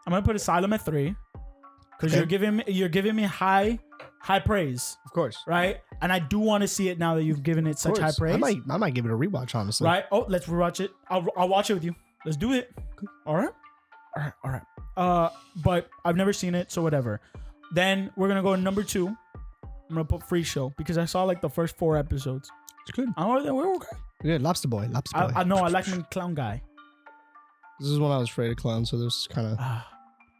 I'm gonna put Asylum at 3 because Okay. you're giving me high praise, Of course. right? And I do want to see it now that you've given it Of such high course. praise. I might give it a rewatch, honestly. Right? Oh, let's rewatch it. I'll watch it with you. Let's do it. All right. But I've never seen it, so whatever. Then we're gonna go to number 2. I'm gonna put Free Show because I saw like the first 4 episodes. It's good. We're okay. Good. Lobster Boy. I know I like me clown guy. This is when I was afraid of clowns, so this is kind of.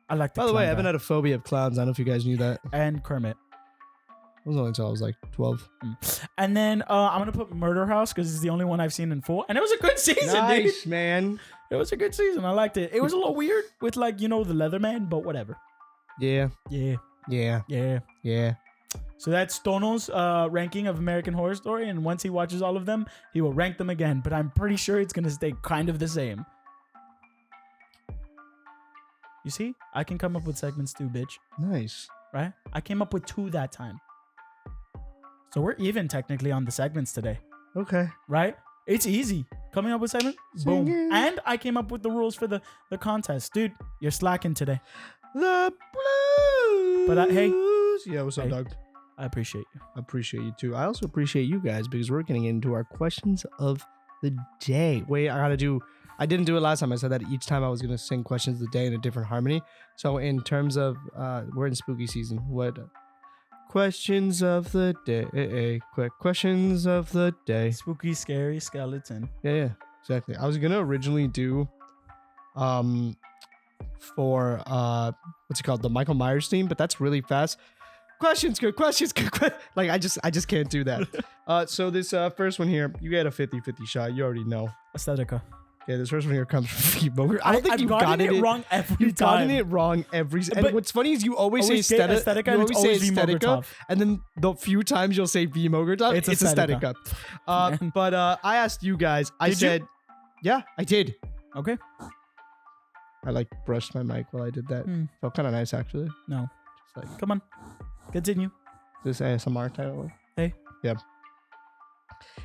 I like. By the way, I clown haven't guy. had a phobia of clowns. I don't know if you guys knew that. It And Kermit. was only until I was like 12. And then I'm gonna put Murder House because it's the only one I've seen in full, and it was a good season, dude. man. It was a good season. I liked it. It was a little weird with like the Leatherman, but whatever. Yeah. Yeah. So that's Tono's ranking of American Horror Story, and once he watches all of them, he will rank them again. But I'm pretty sure it's gonna stay kind of the same. You see, I can come up with segments too, bitch. Nice. Right? I came up with 2 that time. So we're even technically on the segments today, Okay. right? It's easy. Coming up with segments, boom. Singing. And I came up with the rules for the contest. Dude, you're slacking today. The blues. But hey. Yeah, what's up, Hey. dog? I appreciate you. I appreciate you too. I also appreciate you guys because we're getting into our questions of the day. Wait, I didn't do it last time. I said that each time I was going to sing questions of the day in a different harmony. So in terms of, we're in spooky season. What Questions of the day. Quick questions of the day. Spooky, scary skeleton. Yeah, exactly. I was gonna originally do, for what's it called, the Michael Myers theme, but that's really fast. Questions, good. Like I just can't do that. So this first one here, you get a 50-50 shot. You already know. Aesthetica. Okay, this first one here comes from Boger. I don't think I've you've gotten it wrong every You've time. gotten it wrong every. And But what's funny is you always say Aesthetica you and always it's say always Aesthetica, Vmogurtov. and then the few times you'll say Vmogurtov, It's it's Aesthetica. Aesthetica. But I asked you guys. I Did you? said, yeah, I did. Okay. I like brushed my mic while I did that. Felt kind of nice actually. No. Just like Come on. Continue. this ASMR title. Hey. Yep.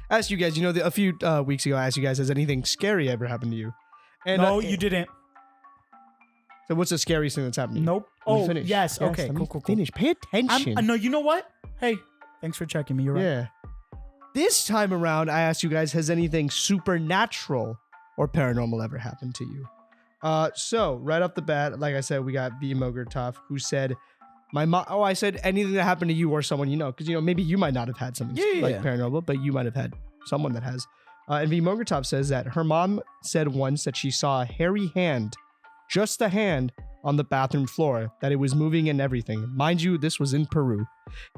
I asked you guys. A few weeks ago, I asked you guys, has anything scary ever happened to you? And No, you didn't. So what's the scariest thing that's happened to you? Nope. Let me Oh, finish. yes. Okay. let me Cool. Finish. Pay attention. No, you know what? Hey, thanks for checking me. You're right. Yeah. This time around, I asked you guys, has anything supernatural or paranormal ever happened to you? So right off the bat, like I said, we got Vmogurtov, who said, my mom. Oh, I said anything that happened to you or someone you know, because maybe you might not have had something Yeah. paranormal, but you might have had someone that has. And Vmogurtov says that her mom said once that she saw a hairy hand, just a hand, on the bathroom floor, that it was moving and everything. Mind you, this was in Peru.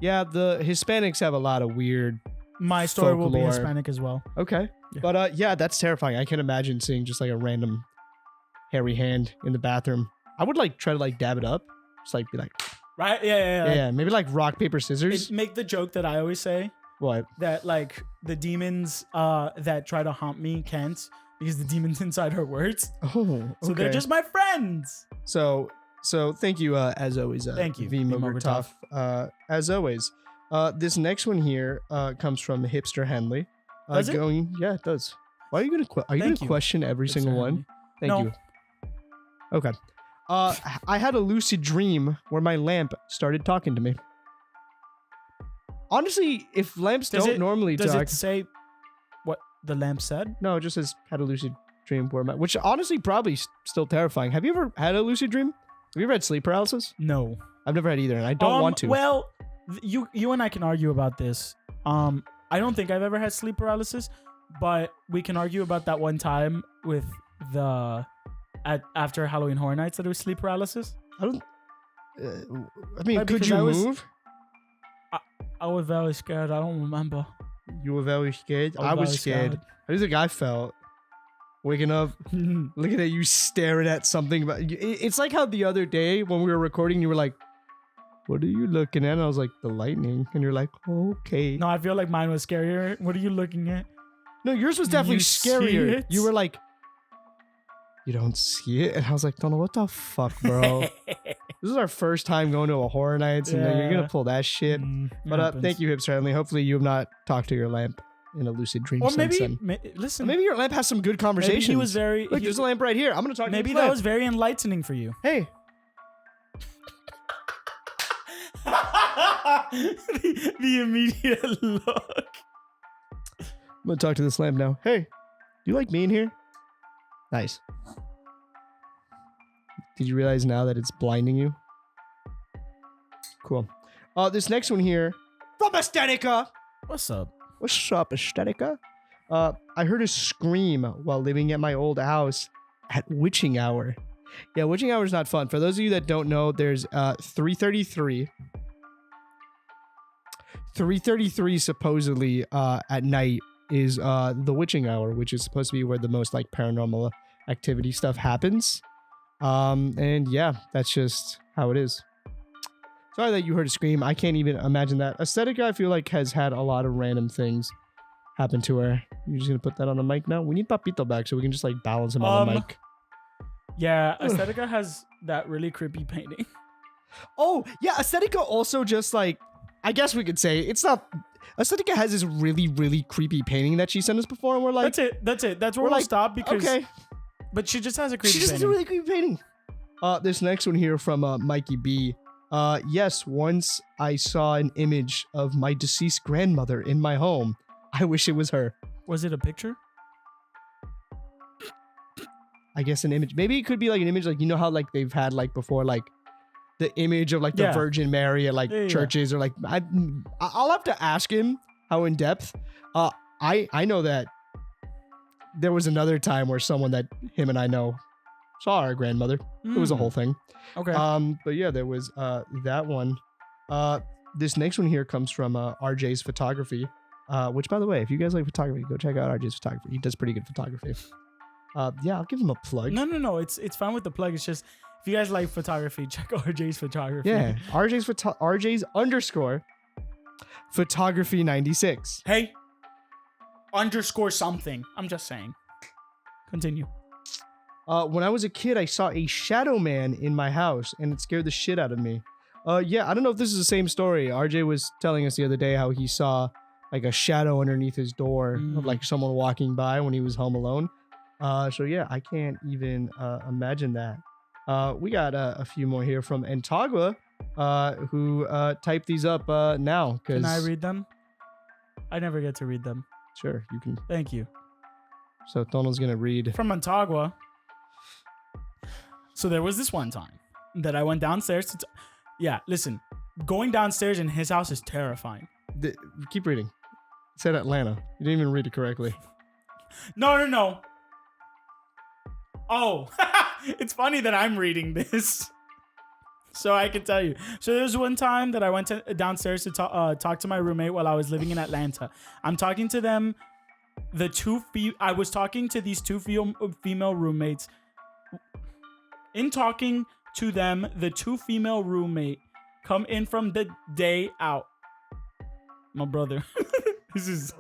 Yeah, the Hispanics have a lot of weird. My story will be Folklore. Hispanic as well. Okay. Yeah. But yeah, that's terrifying. I can imagine seeing just like a random hairy hand in the bathroom. I would like try to like dab it up. Just like be like, Right? Yeah. yeah, maybe like rock, paper, scissors. Make the joke that I always say What? that like the demons that try to haunt me can't because the demons inside her words. Oh, okay. So they're just my friends. So thank you, as always. Thank you, Vmogurtov. As always. This next one here comes from Hipster Henley. Does it? Yeah, it does. Why are you gonna Thank you. question every Hipster single one? Henley. Thank No. you. Okay. I had a lucid dream where my lamp started talking to me. Honestly, if lamps Does don't it- normally Does talk, it say what the lamp said? no, it just says had a lucid dream where my, which honestly probably still terrifying. Have you ever had a lucid dream? Have you ever had sleep paralysis? No. I've never had either, and I don't want to. Well, you and I can argue about this. I don't think I've ever had sleep paralysis, but we can argue about that one time with after Halloween Horror Nights that it was sleep paralysis. I don't. I mean, Right, could because you I was- move? I was very scared. I don't remember. You were very scared. I I was was very scared. scared. How do you think I felt? Waking up, looking at you staring at something. But it's like how the other day when we were recording, you were like, "What are you looking at?" And I was like, "The lightning." And you're like, "Okay." No, I feel like mine was scarier. What are you looking at? No, yours was definitely You see scarier. it? You were like, "You don't see it," and I was like, "Don't know what the fuck, bro." This is our first time going to a horror nights, and you're Yeah. gonna pull that shit. But thank you, Hipster Henley. Hopefully, you have not talked to your lamp in a lucid dream Or since maybe, then. listen. Maybe your lamp has some good maybe conversations. he was very. Look, there's a lamp right here. I'm gonna talk. Maybe to that this was very enlightening for you. lamp. Hey, the immediate look. I'm gonna talk to this lamp now. Hey, do you like me in here? Nice. Did you realize now that it's blinding you? Cool. This next one here from Aesthetica. What's up? What's up, Aesthetica? I heard a scream while living at my old house at witching hour. Yeah, witching hour is not fun. For those of you that don't know, there's 3:33. 3:33 supposedly at night is the witching hour, which is supposed to be where the most like paranormal activity stuff happens. And yeah, that's just how it is. Sorry that you heard a scream. I can't even imagine that. Aesthetica, I feel like, has had a lot of random things happen to her. You're just gonna put that on the mic now? We need Papito back so we can just like balance him on the mic. Yeah, Aesthetica has that really creepy painting. Oh, yeah, Aesthetica also just like, I guess we could say, it's not, Aesthetica has this really, really creepy painting that she sent us before, and we're like, That's it. That's where we're we'll like, stop because. okay. But she just has a creepy She just has a painting. really creepy painting. This next one here from Mikey B. Yes, once I saw an image of my deceased grandmother in my home. I wish it was her. Was it a picture? I guess an image. Maybe it could be like an image, like, you know how like they've had like before, like the image of like the Yeah. Virgin Mary at like Yeah. churches or like I'll have to ask him how in depth. I know that there was another time where someone that him and I know saw our grandmother. It was a whole thing. Okay. But yeah, there was that one. This next one here comes from RJ's photography. Which, by the way, if you guys like photography, go check out RJ's photography. He does pretty good photography. Yeah, I'll give him a plug. No. It's fine with the plug. It's just if you guys like photography, check RJ's photography. Yeah, RJ's underscore photography 96. Hey, underscore something. I'm just saying. Continue. When I was a kid, I saw a shadow man in my house, and it scared the shit out of me. Yeah, I don't know if this is the same story. RJ was telling us the other day how he saw like a shadow underneath his door of like someone walking by when he was home alone. So yeah, I can't even imagine that. We got a few more here from Antagua, who typed these up now. Can I read them? I never get to read them. Sure, you can. Thank you. So Donald's gonna read From Antagua. So there was this one time that I went downstairs to... Yeah, listen. Going downstairs in his house is terrifying. Keep reading. It said Atlanta. You didn't even read it correctly. No. Oh, it's funny that I'm reading this. So I can tell you. So there was one time that I went downstairs to talk to my roommate while I was living in Atlanta. I'm talking to them. I was talking to these two female roommates. In talking to them, the two female roommate come in from the day out. My brother. This is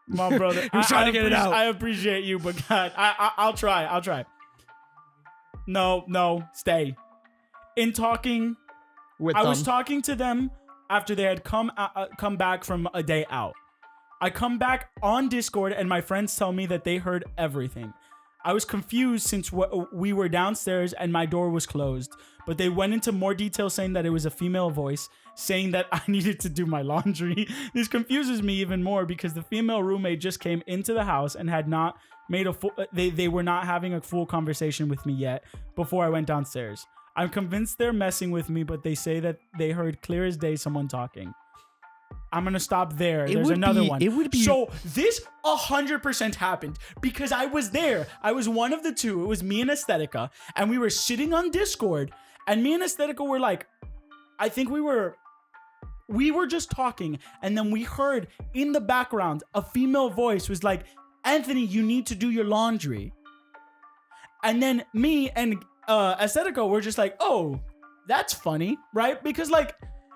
my brother. He was trying to get it out. I appreciate you, but God, I'll try. No, stay. In talking, I was talking to them after they had come back from a day out. I come back on Discord and my friends tell me that they heard everything. I was confused since we were downstairs and my door was closed, but they went into more detail saying that it was a female voice saying that I needed to do my laundry. This confuses me even more because the female roommate just came into the house and had not made a full, they were not having a full conversation with me yet before I went downstairs. I'm convinced they're messing with me, but they say that they heard clear as day someone talking. I'm going to stop there. There's another one. It would be. So this 100% happened because I was there. I was one of the two. It was me and Aesthetica. And we were sitting on Discord. And me and Aesthetica were like, I think we were just talking. And then we heard in the background, a female voice was like, Anthony, you need to do your laundry. And then me and Aesthetica were just like, oh, that's funny, right? Because like,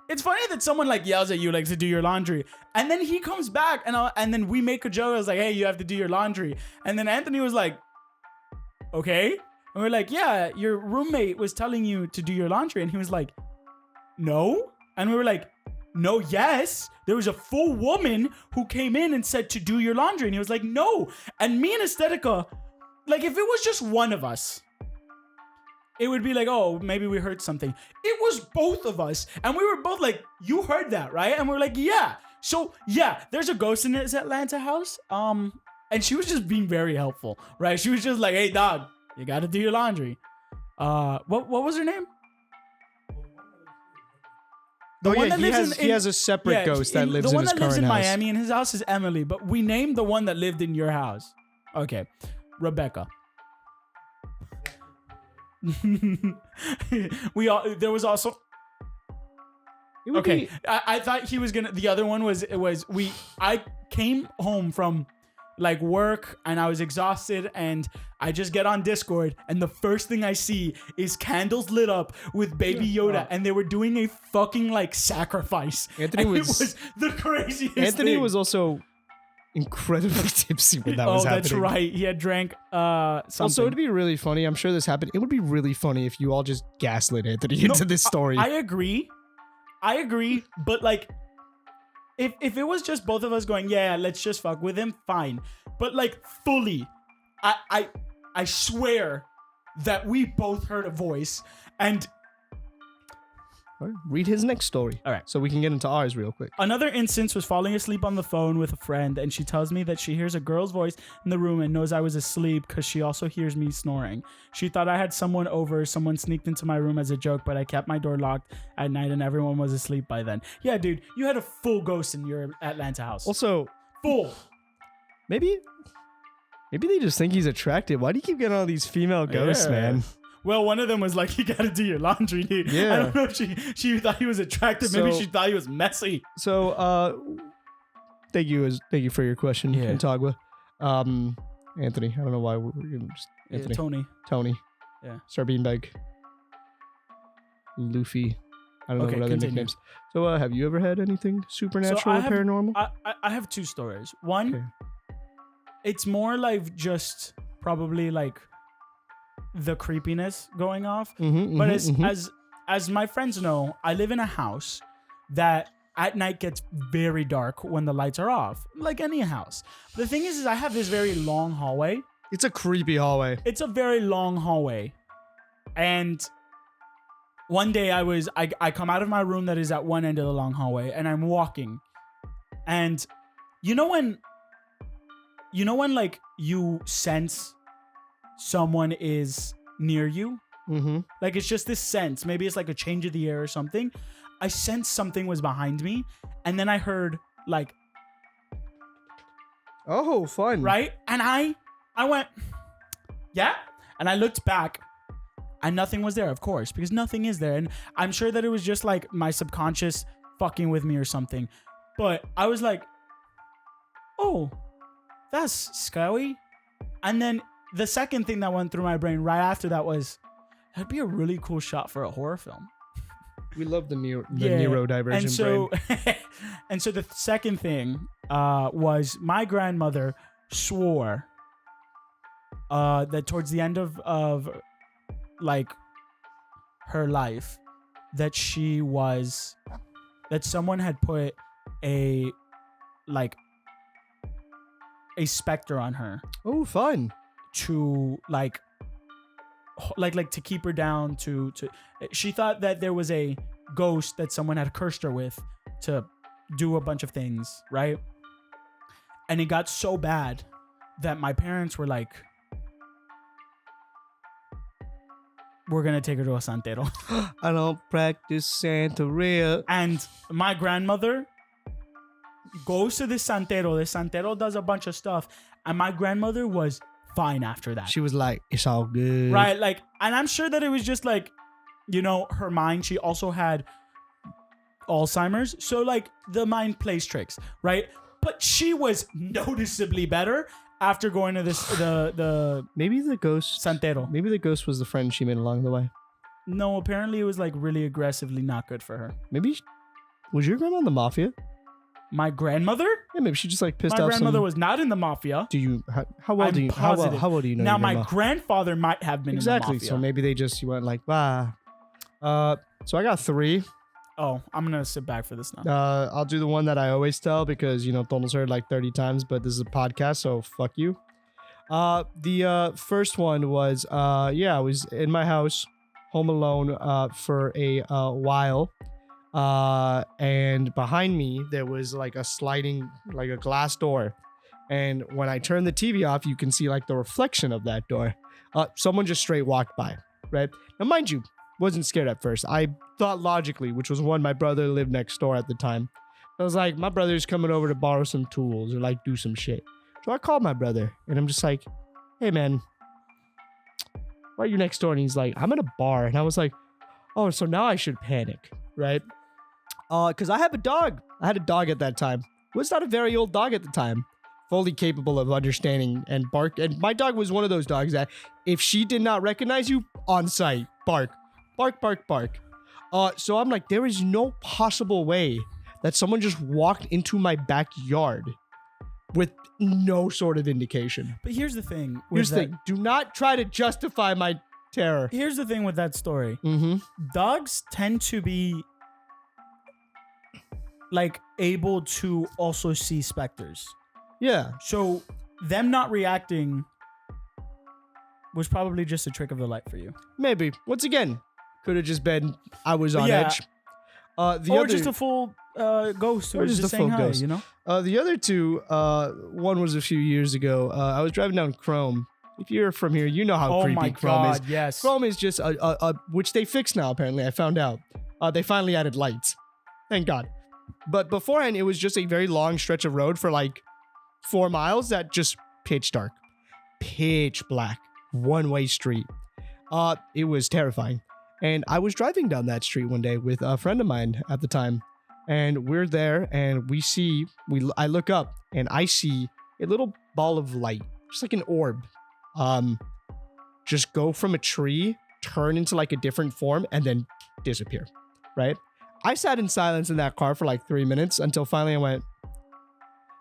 it's funny that someone like yells at you like to do your laundry, and then he comes back and then we make a joke. I was like, hey, you have to do your laundry, and then Anthony was like, okay, and we're like, yeah, your roommate was telling you to do your laundry, and he was like, no, and we were like, no, yes, there was a full woman who came in and said to do your laundry, and he was like, no, and me and Aesthetica, like if it was just one of us, it would be like, oh, maybe we heard something. It was both of us. And we were both like, you heard that, right? And we're like, yeah. So, yeah, there's a ghost in this Atlanta house. And she was just being very helpful, right? She was just like, hey, dog, you got to do your laundry. What was her name? He has a separate ghost that lives in his current house. The one that lives in Miami, and his house is Emily. But we named the one that lived in your house. Okay, Rebecca. There was also okay. I thought he was gonna. The other one was I came home from like work and I was exhausted and I just get on Discord and the first thing I see is candles lit up with Baby Yoda and they were doing a fucking like sacrifice. It was the craziest. Anthony thing. was also incredibly tipsy when that was happening. Oh, that's right. He had drank something. Also, it'd be really funny. I'm sure this happened. It would be really funny if you all just gaslit Anthony into this story. I agree. But like, if it was just both of us going, yeah, let's just fuck with him, fine. But like fully, I swear that we both heard a voice and All right, read his next story. All right. So we can get into ours real quick. Another instance was falling asleep on the phone with a friend, and she tells me that she hears a girl's voice in the room and knows I was asleep because she also hears me snoring. She thought I had someone over. Someone sneaked into my room as a joke, but I kept my door locked at night and everyone was asleep by then. Yeah, dude, you had a full ghost in your Atlanta house. Also, Full. maybe they just think he's attractive. Why do you keep getting all these female ghosts, Yeah. man? Well, one of them was like, you got to do your laundry, dude. Yeah. I don't know if she thought he was attractive. Maybe So- she thought he was messy. So, thank you for your question, Yeah. Antagua. Anthony, I don't know why we're just Anthony. Tony. Yeah. Sarbinbeg. Luffy. I don't know Okay, what other continue. nicknames. So, have you ever had anything supernatural or have- paranormal? I have two stories. One, Okay. it's more like just probably like the creepiness going off. But as my friends know, I live in a house that at night gets very dark when the lights are off, like any house. The thing is I have this very long hallway. It's a creepy hallway. It's a very long hallway. And one day I come out of my room that is at one end of the long hallway and I'm walking. And you know when like you sense someone is near you? Mm-hmm. Like it's just this sense. Maybe it's like a change of the air or something. I sensed something was behind me, and then I heard like, Oh, fun. right? And I went, yeah. And I looked back, and nothing was there, of course, because nothing is there. And I'm sure that it was just like my subconscious fucking with me or something. But I was like, oh, that's scary. And then the second thing that went through my brain right after that was, that'd be a really cool shot for a horror film. We love the neurodivergent and so, brain. and so the second thing was my grandmother swore that towards the end of like her life that someone had put a specter on her Oh, fun. to like to keep her down to she thought that there was a ghost that someone had cursed her with to do a bunch of things, right? And it got so bad that my parents were like, we're gonna take her to a santero. I don't practice Santeria. And my grandmother goes to this santero. This santero does a bunch of stuff, and my grandmother was fine after that. She was like, it's all good. Right, like, and I'm sure that it was just like, you know, her mind. She also had Alzheimer's, so like the mind plays tricks, right? But she was noticeably better after going to this the Maybe the ghost. santero. Maybe the ghost was the friend she made along the way. No, apparently it was like really aggressively not good for her. Maybe was your grandma in the mafia? My grandmother? Yeah, maybe she just like pissed My off grandmother some. was not in the mafia. Do you? How well I'm do you? positive. How well do you know? Now your my grandma? grandfather might have been Exactly. in the mafia. So maybe they just went like, bah. So I got 3. Oh, I'm gonna sit back for this now. I'll do the one that I always tell because Donald's heard like 30 times, but this is a podcast, so fuck you. The first one was I was in my house, home alone, for a while. And behind me there was like a sliding, like a glass door. And when I turn the TV off, you can see like the reflection of that door. Someone just straight walked by, right? Now, mind you, wasn't scared at first. I thought logically, which was one, my brother lived next door at the time. I was like, my brother's coming over to borrow some tools or like do some shit. So I called my brother and I'm just like, hey man, why are you next door? And he's like, I'm in a bar. And I was like, oh, so now I should panic, right? Because I have a dog. I had a dog at that time. Was not a very old dog at the time. Fully capable of understanding and bark. And my dog was one of those dogs that if she did not recognize you, on sight, bark. Bark, bark, bark. So I'm like, there is no possible way that someone just walked into my backyard with no sort of indication. But here's the thing. Here's the thing. Do not try to justify my terror. Here's the thing with that story. Mm-hmm. Dogs tend to be like able to also see specters. Yeah. So them not reacting was probably just a trick of the light for you. Maybe. Once again, could have just been I was on Yeah. edge. Or just a full ghost who Or was just just a saying full hi, ghost. you know? The other two, one was a few years ago. I was driving down Chrome. If you're from here, you know how Oh creepy my Chrome is. God, yes. Chrome is just which they fixed now. Apparently, I found out. They finally added lights. Thank God. But beforehand, it was just a very long stretch of road for like 4 miles that just pitch dark, pitch black, one-way street. It was terrifying. And I was driving down that street one day with a friend of mine at the time, and we're there, and I look up, and I see a little ball of light, just like an orb, just go from a tree, turn into like a different form, and then disappear. Right? I sat in silence in that car for like 3 minutes until finally I went,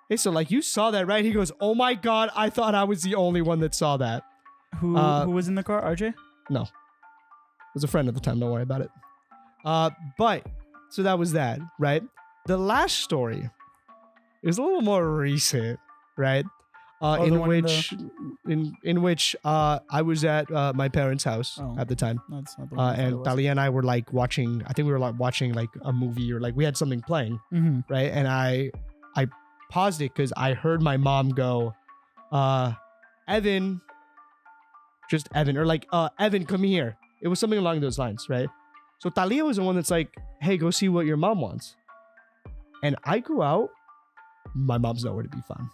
"Hey, so like you saw that, right?" He goes, "Oh my God, I thought I was the only one that saw that." Who was in the car? RJ? No. It was a friend at the time. Don't worry about it. But so that was that, right? The last story is a little more recent, right? In which I was at my parents' house at the time. That's not the one. And Talia and I were like watching, I think we were like watching like a movie, or like we had something playing, right? And I paused it because I heard my mom go, Evan, just Evan, or like, Evan, come here. It was something along those lines, right? So Talia was the one that's like, "Hey, go see what your mom wants." And I go out. My mom's nowhere to be found.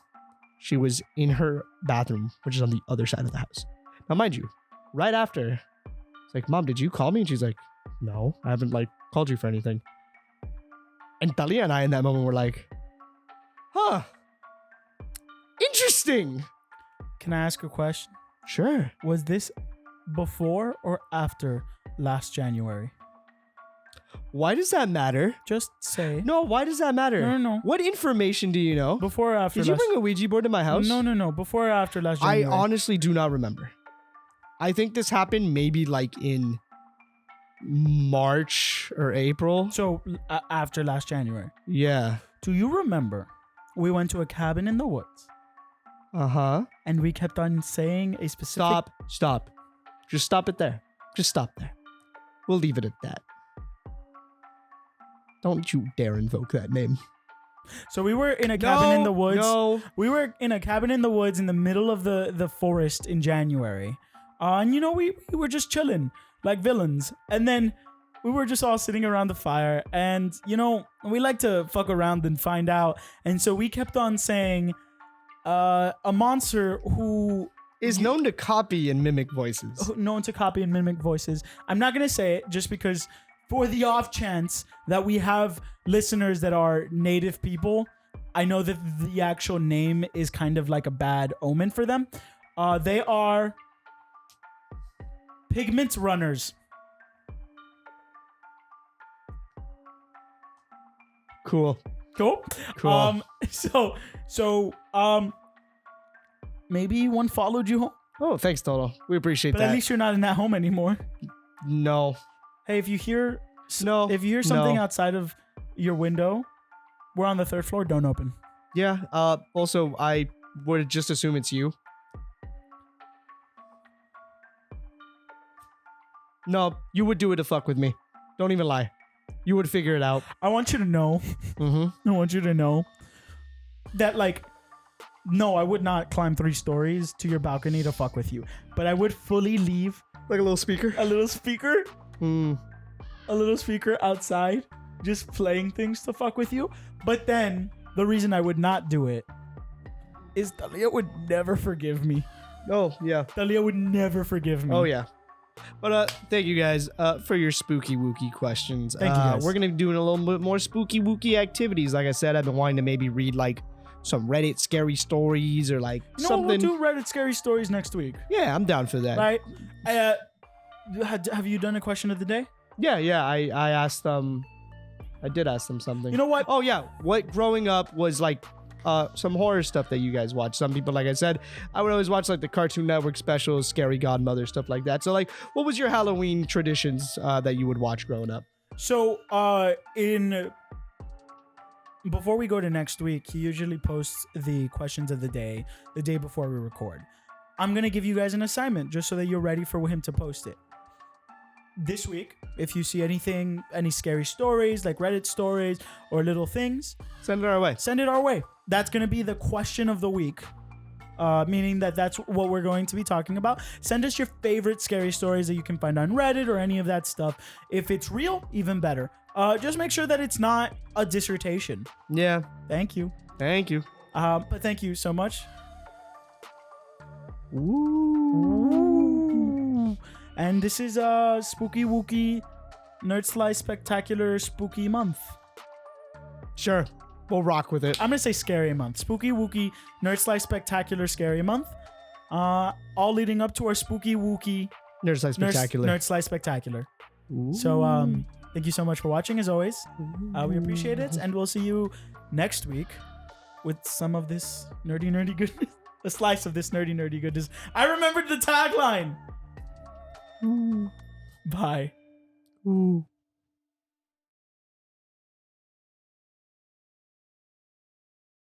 She was in her bathroom, which is on the other side of the house. Now, mind you, right after, it's like, "Mom, did you call me?" And she's like, "No, I haven't like called you for anything." And Talia and I in that moment were like, "Huh, interesting." Can I ask a question? Sure. Was this before or after last January? Why does that matter? Just say. No, why does that matter? No. What information do you know? Before or after? Did you bring a Ouija board to my house? No. Before or after last I January? honestly do not remember. I think this happened maybe like in March or April. So after last January. Yeah. Do you remember we went to a cabin in the woods? Uh-huh. And we kept on saying a specific... Stop. Just stop it there. Just stop there. We'll leave it at that. Don't you dare invoke that name. So we were in a cabin in the woods. No. We were in a cabin in the woods in the middle of the forest in January. And you know, we were just chilling like villains. And then we were just all sitting around the fire. And, you know, we like to fuck around and find out. And so we kept on saying a monster who is known to copy and mimic voices. Known to copy and mimic voices. I'm not going to say it just because for the off chance that we have listeners that are native people, I know that the actual name is kind of like a bad omen for them. They are pigment runners. Cool. So maybe one followed you home. Oh, thanks, Toto. We appreciate that. But at least you're not in that home anymore. No. Hey, if you hear something outside of your window, we're on the 3rd floor. Don't open. Yeah. Also, I would just assume it's you. No, you would do it to fuck with me. Don't even lie. You would figure it out. I want you to know. I want you to know that, like, no, I would not climb 3 stories to your balcony to fuck with you. But I would fully leave. Like a little speaker? A little speaker? A little speaker outside, just playing things to fuck with you. But then, the reason I would not do it is Talia would never forgive me. Oh, yeah. Talia would never forgive me. Oh, yeah. But thank you guys for your spooky wookie questions. Thank you guys. We're going to be doing a little bit more spooky wookie activities. Like I said, I've been wanting to maybe read like some Reddit scary stories or like something. We'll do Reddit scary stories next week. Yeah, I'm down for that. Right? Have you done a question of the day? Yeah. I asked them. I did ask them something. You know what? Oh yeah. What growing up was like some horror stuff that you guys watch. Some people, like I said, I would always watch like the Cartoon Network specials, Scary Godmother, stuff like that. So like, what was your Halloween traditions that you would watch growing up? So before we go to next week, he usually posts the questions of the day before we record. I'm going to give you guys an assignment just so that you're ready for him to post it. this week, if you see anything, any scary stories, like Reddit stories or little things, Send it our way. send it our way. That's going to be the question of the week. Meaning that's what we're going to be talking about. Send us your favorite scary stories that you can find on Reddit or any of that stuff. If it's real, even better. Just make sure that it's not a dissertation. Yeah. Thank you. Thank you. But thank you so much. Ooh. And this is Spooky Wookie Nerd Slice Spectacular Spooky Month. Sure. We'll rock with it. I'm going to say Scary Month. Spooky Wookie Nerd Slice Spectacular Scary Month. All leading up to our Spooky Wookie Nerd Slice Spectacular. Nerd Slice Spectacular. Ooh. So thank you so much for watching as always. We appreciate it. And we'll see you next week with some of this nerdy goodness. A slice of this nerdy goodness. I remembered the tagline. Bye. Ooh.